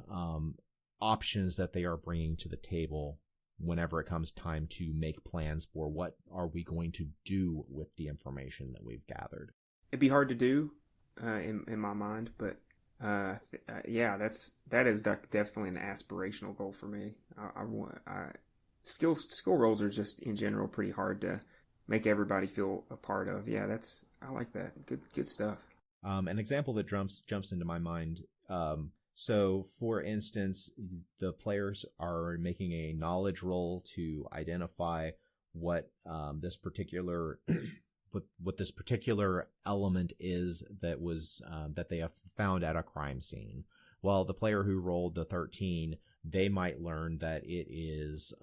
options that they are bringing to the table whenever it comes time to make plans for what are we going to do with the information that we've gathered. It'd be hard to do in my mind, but yeah, that is definitely an aspirational goal for me. Skill rolls are just in general pretty hard to make everybody feel a part of. Yeah, I like that. Good stuff. An example that jumps into my mind. So, for instance, the players are making a knowledge roll to identify what this particular element is that they have found at a crime scene. Well, the player who rolled the 13, they might learn that it is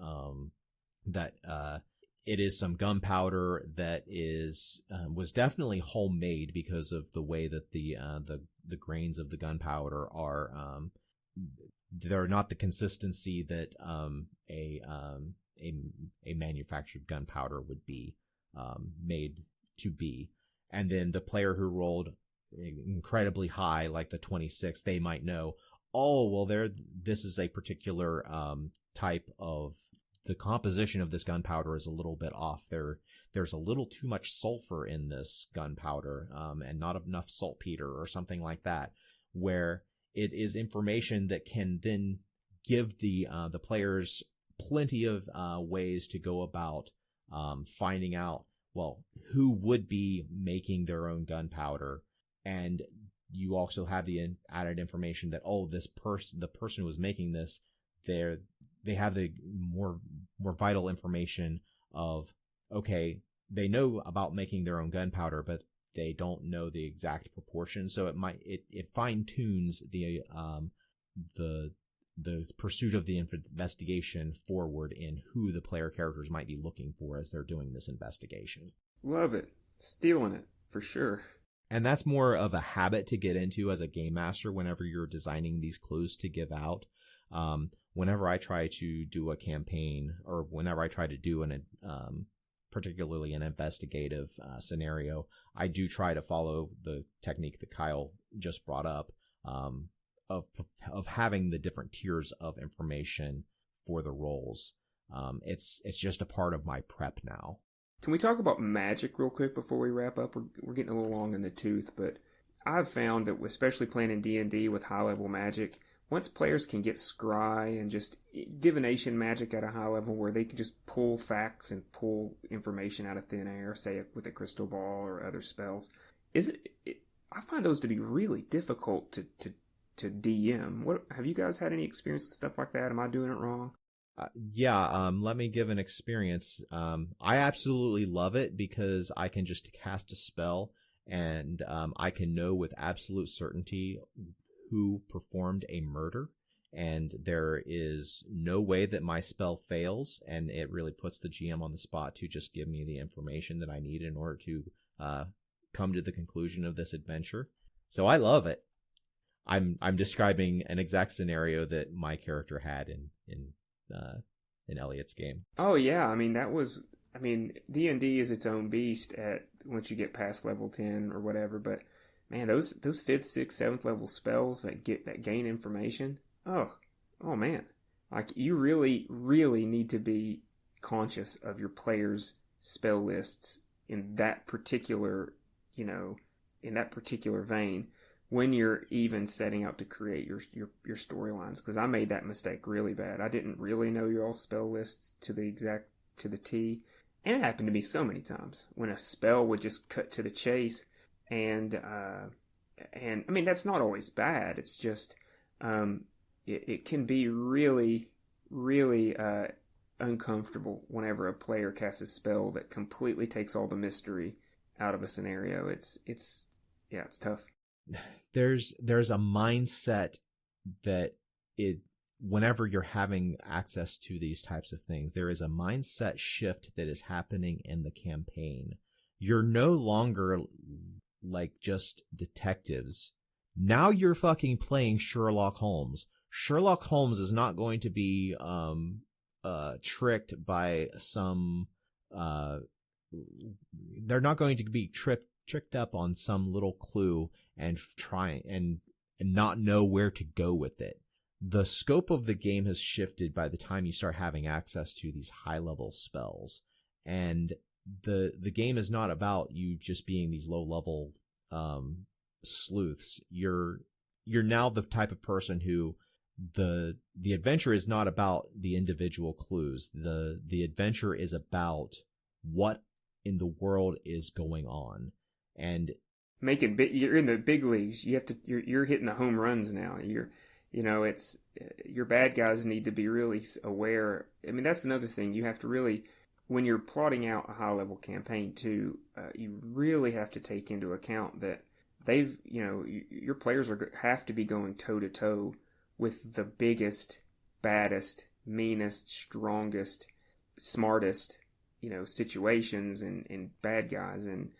some gunpowder that was definitely homemade because of the way that the grains of the gunpowder are they're not the consistency that a manufactured gunpowder would be made to be. And then the player who rolled incredibly high, like the 26, they might know, oh, well, this is a particular type of, the composition of this gunpowder is a little bit off. There's a little too much sulfur in this gunpowder, and not enough saltpeter or something like that, where it is information that can then give the players plenty of ways to go about finding out, well, who would be making their own gunpowder. And you also have the added information that, oh, the person who was making this, they have the more vital information of, okay, they know about making their own gunpowder, but they don't know the exact proportion. So it fine tunes the pursuit of the investigation forward in who the player characters might be looking for as they're doing this investigation. Love it. Stealing it, for sure. And that's more of a habit to get into as a game master whenever you're designing these clues to give out. Whenever I try to do a campaign, or whenever I try to do particularly an investigative scenario, I do try to follow the technique that Kyle just brought up, of having the different tiers of information for the roles. It's just a part of my prep now. Can we talk about magic real quick before we wrap up? We're getting a little long in the tooth, but I've found that, especially playing in D&D with high-level magic, once players can get scry and just divination magic at a high level where they can just pull facts and pull information out of thin air, say with a crystal ball or other spells, I find those to be really difficult to DM. What, have you guys had any experience with stuff like that? Am I doing it wrong? Let me give an experience. I absolutely love it because I can just cast a spell and I can know with absolute certainty who performed a murder, and there is no way that my spell fails, and it really puts the GM on the spot to just give me the information that I need in order to come to the conclusion of this adventure. So I love it. I'm describing an exact scenario that my character had in Eliot's game. Oh yeah, I mean D&D is its own beast once you get past level 10 or whatever, but man, those 5th, 6th, 7th level spells that gain information, oh man. Like, you really, really need to be conscious of your players' spell lists in that particular, in that particular vein when you're even setting out to create your storylines. Because I made that mistake really bad. I didn't really know your all spell lists to the T. And it happened to me so many times when a spell would just cut to the chase. And I mean, that's not always bad. It's just, it can be really, really uncomfortable whenever a player casts a spell that completely takes all the mystery out of a scenario. It's tough. There's a mindset that whenever you're having access to these types of things, there is a mindset shift that is happening in the campaign. You're no longer like just detectives. Now you're fucking playing Sherlock Holmes. Sherlock Holmes is not going to be tricked by some they're not going to be tricked up on some little clue and try and not know where to go with it. The scope of the game has shifted by the time you start having access to these high level spells, and the game is not about you just being these low level sleuths. You're now the type of person who the adventure is not about the individual clues. The adventure is about what in the world is going on, and you're in the big leagues. You're hitting the home runs now. It's your bad guys need to be really aware. I mean, that's another thing. You have to really, when you're plotting out a high level campaign too, you really have to take into account that your players have to be going toe to toe with the biggest, baddest, meanest, strongest, smartest, situations and bad guys, and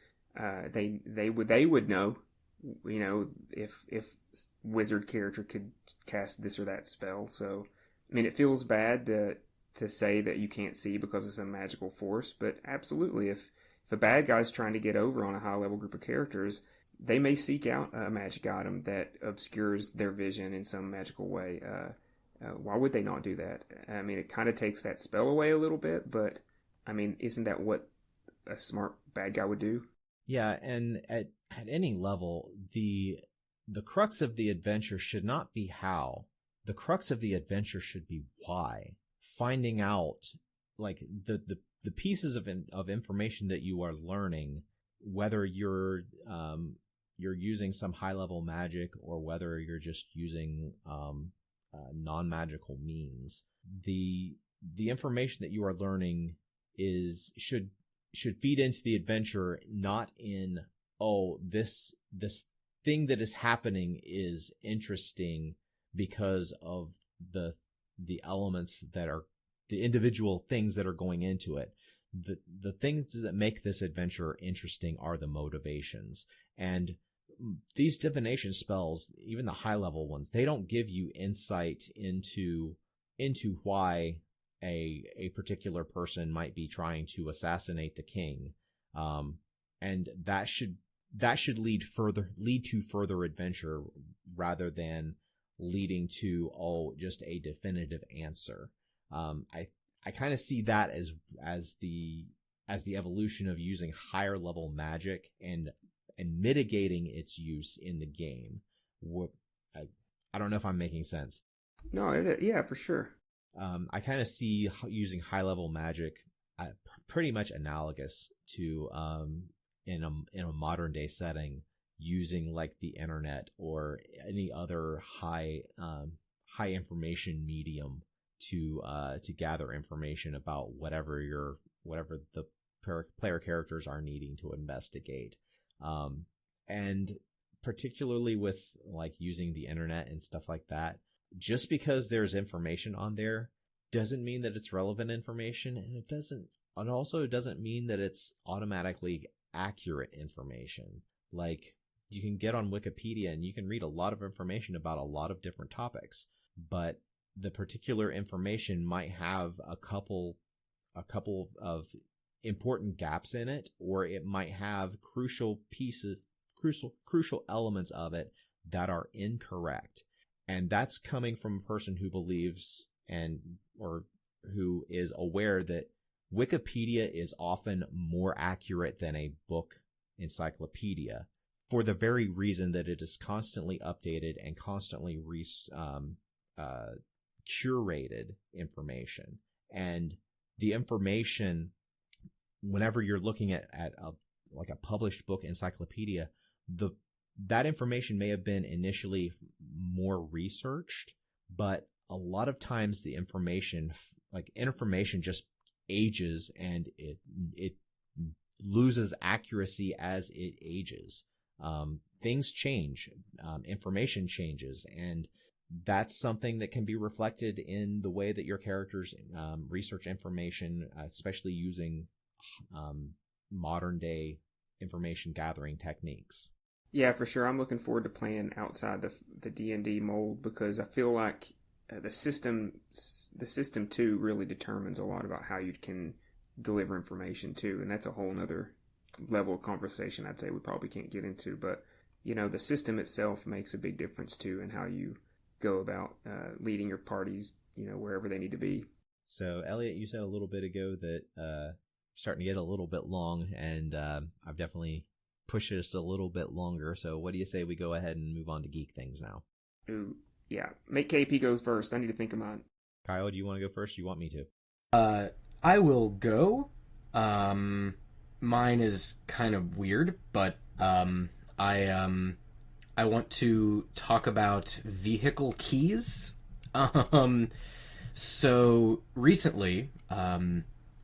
they would know. if wizard character could cast this or that spell. So, I mean, it feels bad to say that you can't see because it's a magical force, but absolutely, if a bad guy's trying to get over on a high level group of characters, they may seek out a magic item that obscures their vision in some magical way. Why would they not do that? I mean, it kind of takes that spell away a little bit, but I mean, isn't that what a smart bad guy would do? Yeah, and at any level, the crux of the adventure should not be how. The crux of the adventure should be why. Finding out, like, the pieces of information that you are learning, whether you're using some high level magic or whether you're just using non-magical means. The information that you are learning should feed into the adventure, not in, oh, this thing that is happening is interesting because of the elements that are the individual things that are going into it. The things that make this adventure interesting are the motivations. And these divination spells, even the high level ones, they don't give you insight into why a particular person might be trying to assassinate the king. And that should lead to further adventure rather than leading to just a definitive answer. I kind of see that as the evolution of using higher level magic and mitigating its use in the game. I don't know if I'm making sense. No, yeah, for sure. I kind of see using high level magic pretty much analogous to in a modern day setting, using like the internet or any other high information medium to gather information about whatever the player characters are needing to investigate. And particularly with like using the internet and stuff like that, just because there's information on there doesn't mean that it's relevant information, and it also doesn't mean that it's automatically accurate information. Like, you can get on Wikipedia and you can read a lot of information about a lot of different topics, but the particular information might have a couple of important gaps in it, or it might have crucial elements of it that are incorrect. And that's coming from a person who believes or who is aware that Wikipedia is often more accurate than a book encyclopedia, for the very reason that it is constantly updated and constantly curated information. And the information, whenever you're looking at a published book encyclopedia, that information may have been initially more researched, but a lot of times the information just ages, and it loses accuracy as it ages. Things change, information changes, and that's something that can be reflected in the way that your characters research information, especially using modern day information gathering techniques. Yeah, for sure. I'm looking forward to playing outside the D&D mold, because I feel like the system too really determines a lot about how you can deliver information too, and that's a whole nother level of conversation I'd say we probably can't get into. But the system itself makes a big difference too in how you go about leading your parties, wherever they need to be. So, Eliot, you said a little bit ago that starting to get a little bit long, and I've definitely pushed us a little bit longer. So what do you say we go ahead and move on to geek things now? Ooh, yeah. Make KP goes first. I need to think of mine. Kyle, do you want to go first? Or you want me to? I will go. Mine is kind of weird, but I want to talk about vehicle keys. So recently,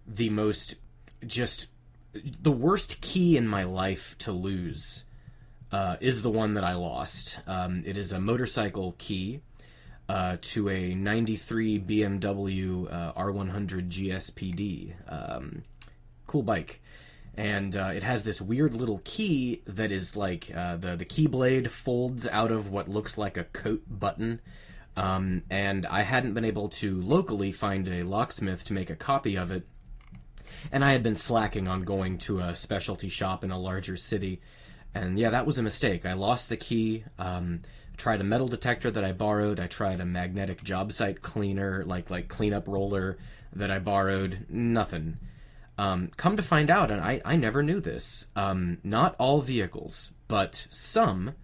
the worst key in my life to lose is the one that I lost. It is a motorcycle key to a 93 BMW R100 GSPD. Cool bike. and it has this weird little key that is like the keyblade folds out of what looks like a coat button. And I hadn't been able to locally find a locksmith to make a copy of it, and I had been slacking on going to a specialty shop in a larger city. And yeah, that was a mistake. I lost the key. Tried a metal detector that I borrowed. I tried a magnetic job site cleaner, like cleanup roller that I borrowed. Nothing. Come to find out, and I never knew this, not all vehicles, but some.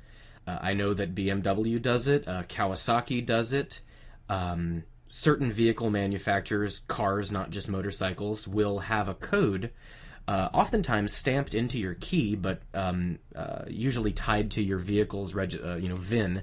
I know that BMW does it, Kawasaki does it. Certain vehicle manufacturers, cars, not just motorcycles, will have a code, oftentimes stamped into your key, but usually tied to your vehicle's VIN,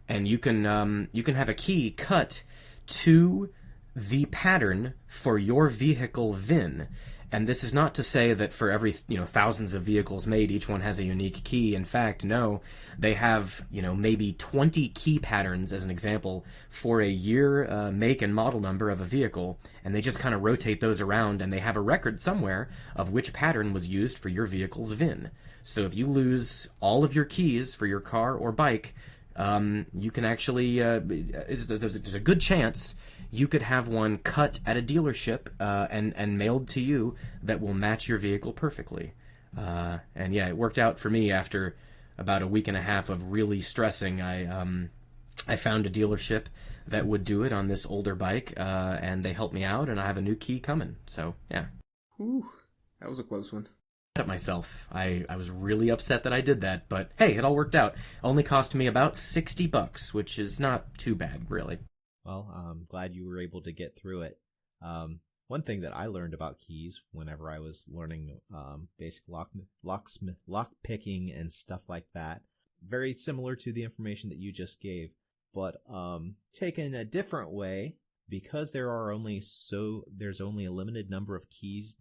and you can have a key cut to the pattern for your vehicle VIN. And this is not to say that for every, thousands of vehicles made, each one has a unique key. In fact, no, they have, maybe 20 key patterns, as an example, for a year, make, and model number of a vehicle, and they just kind of rotate those around, and they have a record somewhere of which pattern was used for your vehicle's VIN. So if you lose all of your keys for your car or bike, you can actually, there's a good chance you could have one cut at a dealership and mailed to you that will match your vehicle perfectly. And yeah, it worked out for me after about a week and a half of really stressing. I found a dealership that would do it on this older bike, and they helped me out, and I have a new key coming. So yeah. Whew, that was a close one. At myself. I was really upset that I did that, but hey, it all worked out. Only cost me about $60, which is not too bad, really. Well, I'm glad you were able to get through it. One thing that I learned about keys whenever I was learning basic lock picking and stuff like that, very similar to the information that you just gave, but taken a different way, because there's only a limited number of keys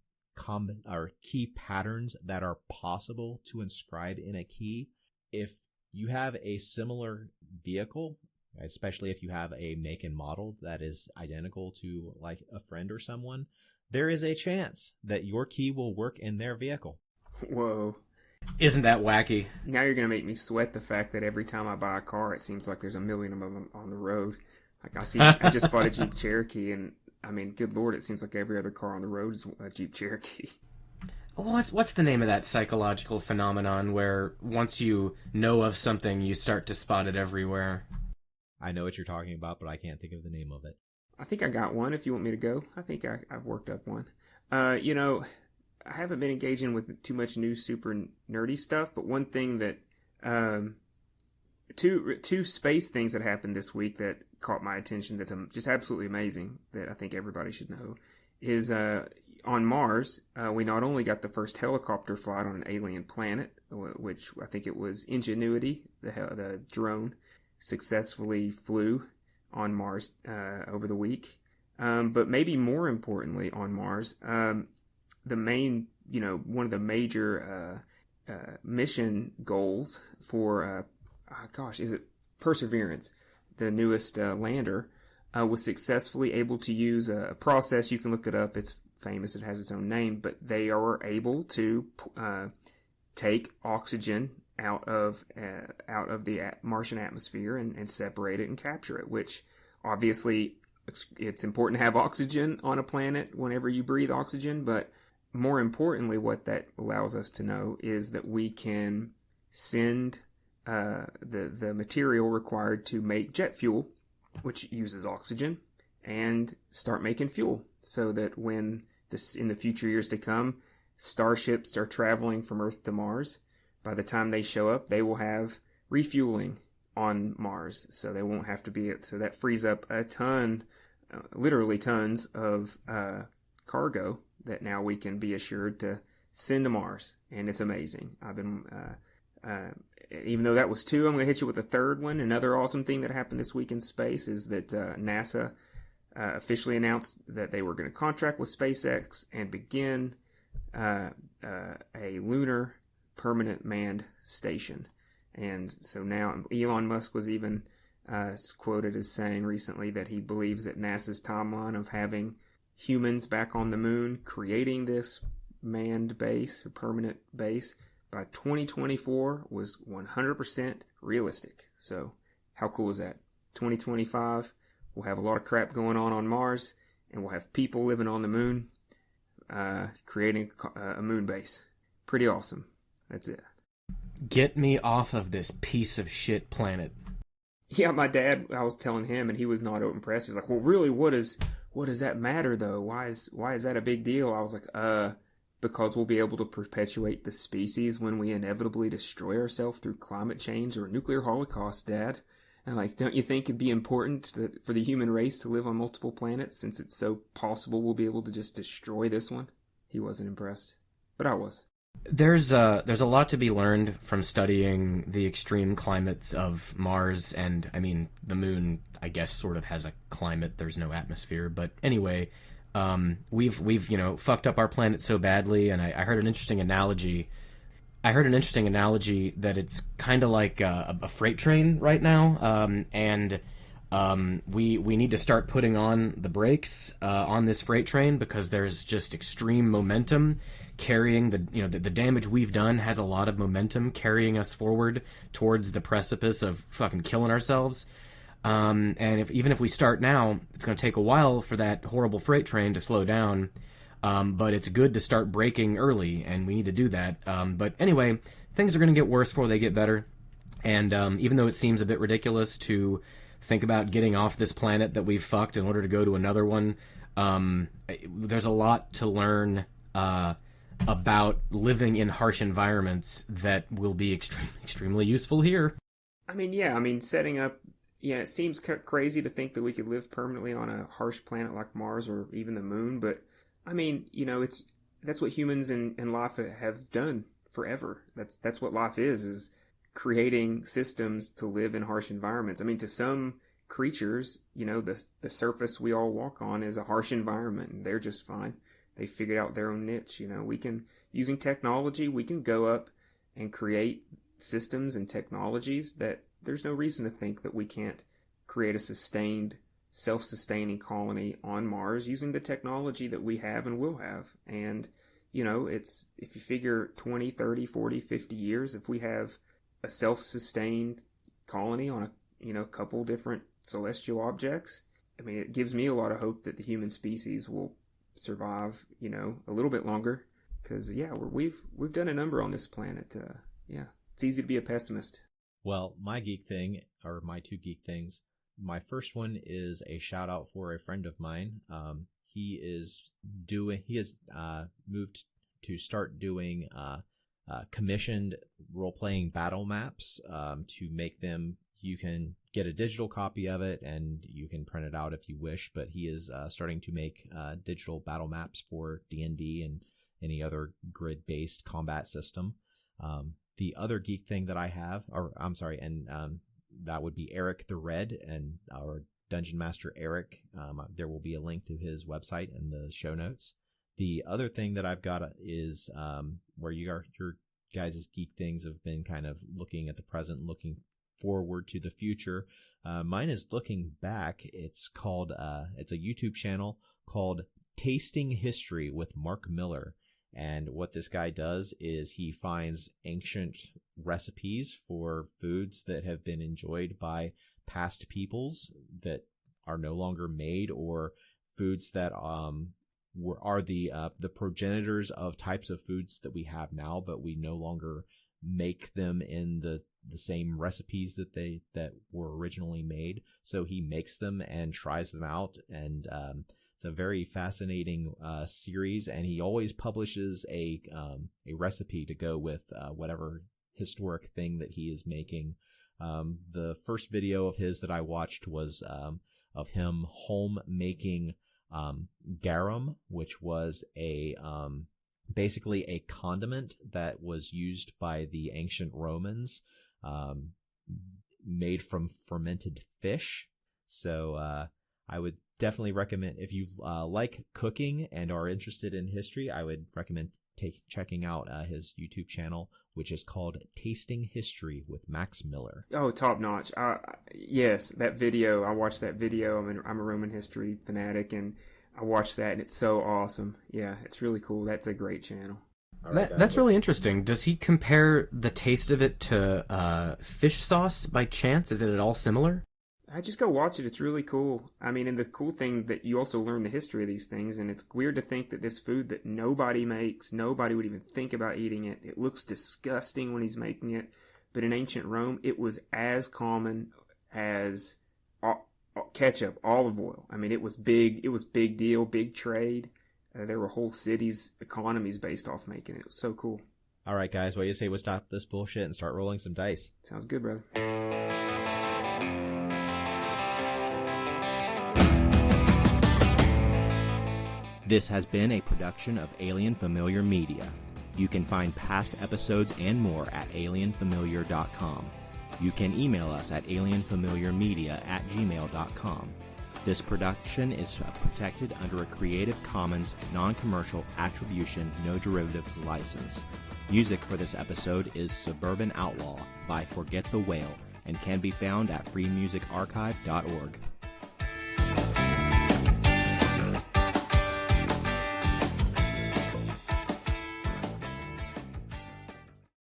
or key patterns that are possible to inscribe in a key. If you have a similar vehicle, especially if you have a make and model that is identical to like a friend or someone, there is a chance that your key will work in their vehicle. Whoa. Isn't that wacky? Now you're going to make me sweat the fact that every time I buy a car, it seems like there's a million of them on the road. Like I just bought a Jeep Cherokee, and I mean, good Lord, it seems like every other car on the road is a Jeep Cherokee. What's the name of that psychological phenomenon where once you know of something, you start to spot it everywhere? I know what you're talking about, but I can't think of the name of it. I think I got one if you want me to go. I think I've worked up one. I haven't been engaging with too much new super nerdy stuff, but one thing that two space things that happened this week that caught my attention that's just absolutely amazing that I think everybody should know is on Mars, we not only got the first helicopter flight on an alien planet, which I think it was Ingenuity, the drone, successfully flew on Mars over the week. But maybe more importantly on Mars, the main, one of the major mission goals for, is it Perseverance, the newest lander, was successfully able to use a process. You can look it up. It's famous. It has its own name. But they are able to take oxygen out of the Martian atmosphere and separate it and capture it, which obviously it's important to have oxygen on a planet whenever you breathe oxygen, but more importantly, what that allows us to know is that we can send the material required to make jet fuel, which uses oxygen, and start making fuel, so that when in the future years to come, starships are traveling from Earth to Mars, by the time they show up, they will have refueling on Mars, so they won't have to be it. So that frees up a ton, literally tons of cargo that now we can be assured to send to Mars, and it's amazing. I've been, even though that was two, I'm going to hit you with a third one. Another awesome thing that happened this week in space is that NASA officially announced that they were going to contract with SpaceX and begin a lunar permanent manned station. And so now Elon Musk was even quoted as saying recently that he believes that NASA's timeline of having humans back on the moon, creating this manned base or permanent base by 2024 was 100% realistic. So how cool is that? 2025, we'll have a lot of crap going on Mars, and we'll have people living on the moon, creating a moon base. Pretty awesome. That's it. Get me off of this piece of shit planet. Yeah, my dad, I was telling him, and he was not impressed. He's like, well, really, what does that matter, though? Why is that a big deal? I was like, because we'll be able to perpetuate the species when we inevitably destroy ourselves through climate change or nuclear holocaust, Dad. And like, don't you think it'd be important for the human race to live on multiple planets, since it's so possible we'll be able to just destroy this one? He wasn't impressed, but I was. There's a lot to be learned from studying the extreme climates of Mars, and I mean the moon, I guess, sort of has a climate. There's no atmosphere, but anyway, we've fucked up our planet so badly, and I heard an interesting analogy. That it's kind of like a freight train right now, and we need to start putting on the brakes on this freight train, because there's just extreme momentum carrying the damage we've done has a lot of momentum carrying us forward towards the precipice of fucking killing ourselves. And even if we start now, it's going to take a while for that horrible freight train to slow down. But it's good to start braking early, and we need to do that. But anyway, things are going to get worse before they get better. And even though it seems a bit ridiculous to think about getting off this planet that we've fucked in order to go to another one, there's a lot to learn about living in harsh environments that will be extremely useful here. I mean, setting up... Yeah, it seems crazy to think that we could live permanently on a harsh planet like Mars or even the moon, but I mean, that's what humans and life have done forever. That's what life is creating systems to live in harsh environments. I mean, to some creatures, the surface we all walk on is a harsh environment, and they're just fine. They figured out their own niche. Using technology, we can go up and create systems and technologies that there's no reason to think that we can't create a sustained, self-sustaining colony on Mars using the technology that we have and will have. And, it's, if you figure 20, 30, 40, 50 years, if we have a self-sustained colony on a couple different celestial objects, I mean, it gives me a lot of hope that the human species will survive, a little bit longer. Because, we've done a number on this planet. It's easy to be a pessimist. Well, my geek thing, or my two geek things, my first one is a shout out for a friend of mine. He has moved to start doing commissioned role-playing battle maps to make them. You can get a digital copy of it, and you can print it out if you wish, but he is starting to make digital battle maps for D&D and any other grid-based combat system. The other geek thing that I have, that would be Eric the Red, and our Dungeon Master Eric. There will be a link to his website in the show notes. The other thing that I've got is where your guys' geek things have been kind of looking at the present, looking forward to the future. Mine is looking back. It's called it's a YouTube channel called Tasting History with Mark Miller. And what this guy does is he finds ancient recipes for foods that have been enjoyed by past peoples that are no longer made, or foods that are the progenitors of types of foods that we have now, but we no longer make them in the same recipes that were originally made. So he makes them and tries them out, and it's a very fascinating series, and he always publishes a recipe to go with whatever historic thing that he is making. The first video of his that I watched was of him home making garum, which was basically a condiment that was used by the ancient Romans, made from fermented fish. So I would definitely recommend, if you like cooking and are interested in history, I would recommend checking out his YouTube channel, which is called Tasting History with Max Miller. Oh, top notch. Yes, that video. I watched that video. I'm a Roman history fanatic, and I watched that, and it's so awesome. Yeah, it's really cool. That's a great channel. That's really interesting. Does he compare the taste of it to fish sauce by chance? Is it at all similar? I just go watch it. It's really cool. I mean, and the cool thing that you also learn the history of these things, and it's weird to think that this food that nobody makes, nobody would even think about eating it. It looks disgusting when he's making it, but in ancient Rome, it was as common as ketchup, olive oil. I mean, it was big. It was big deal, big trade. There were whole cities, economies based off making it. It was so cool. All right, guys, what do you say we stop this bullshit and start rolling some dice? Sounds good, brother. This has been a production of Alien Familiar Media. You can find past episodes and more at alienfamiliar.com. You can email us at alienfamiliarmedia@gmail.com. This production is protected under a Creative Commons non-commercial attribution, no derivatives license. Music for this episode is Suburban Outlaw by Forget the Whale and can be found at freemusicarchive.org.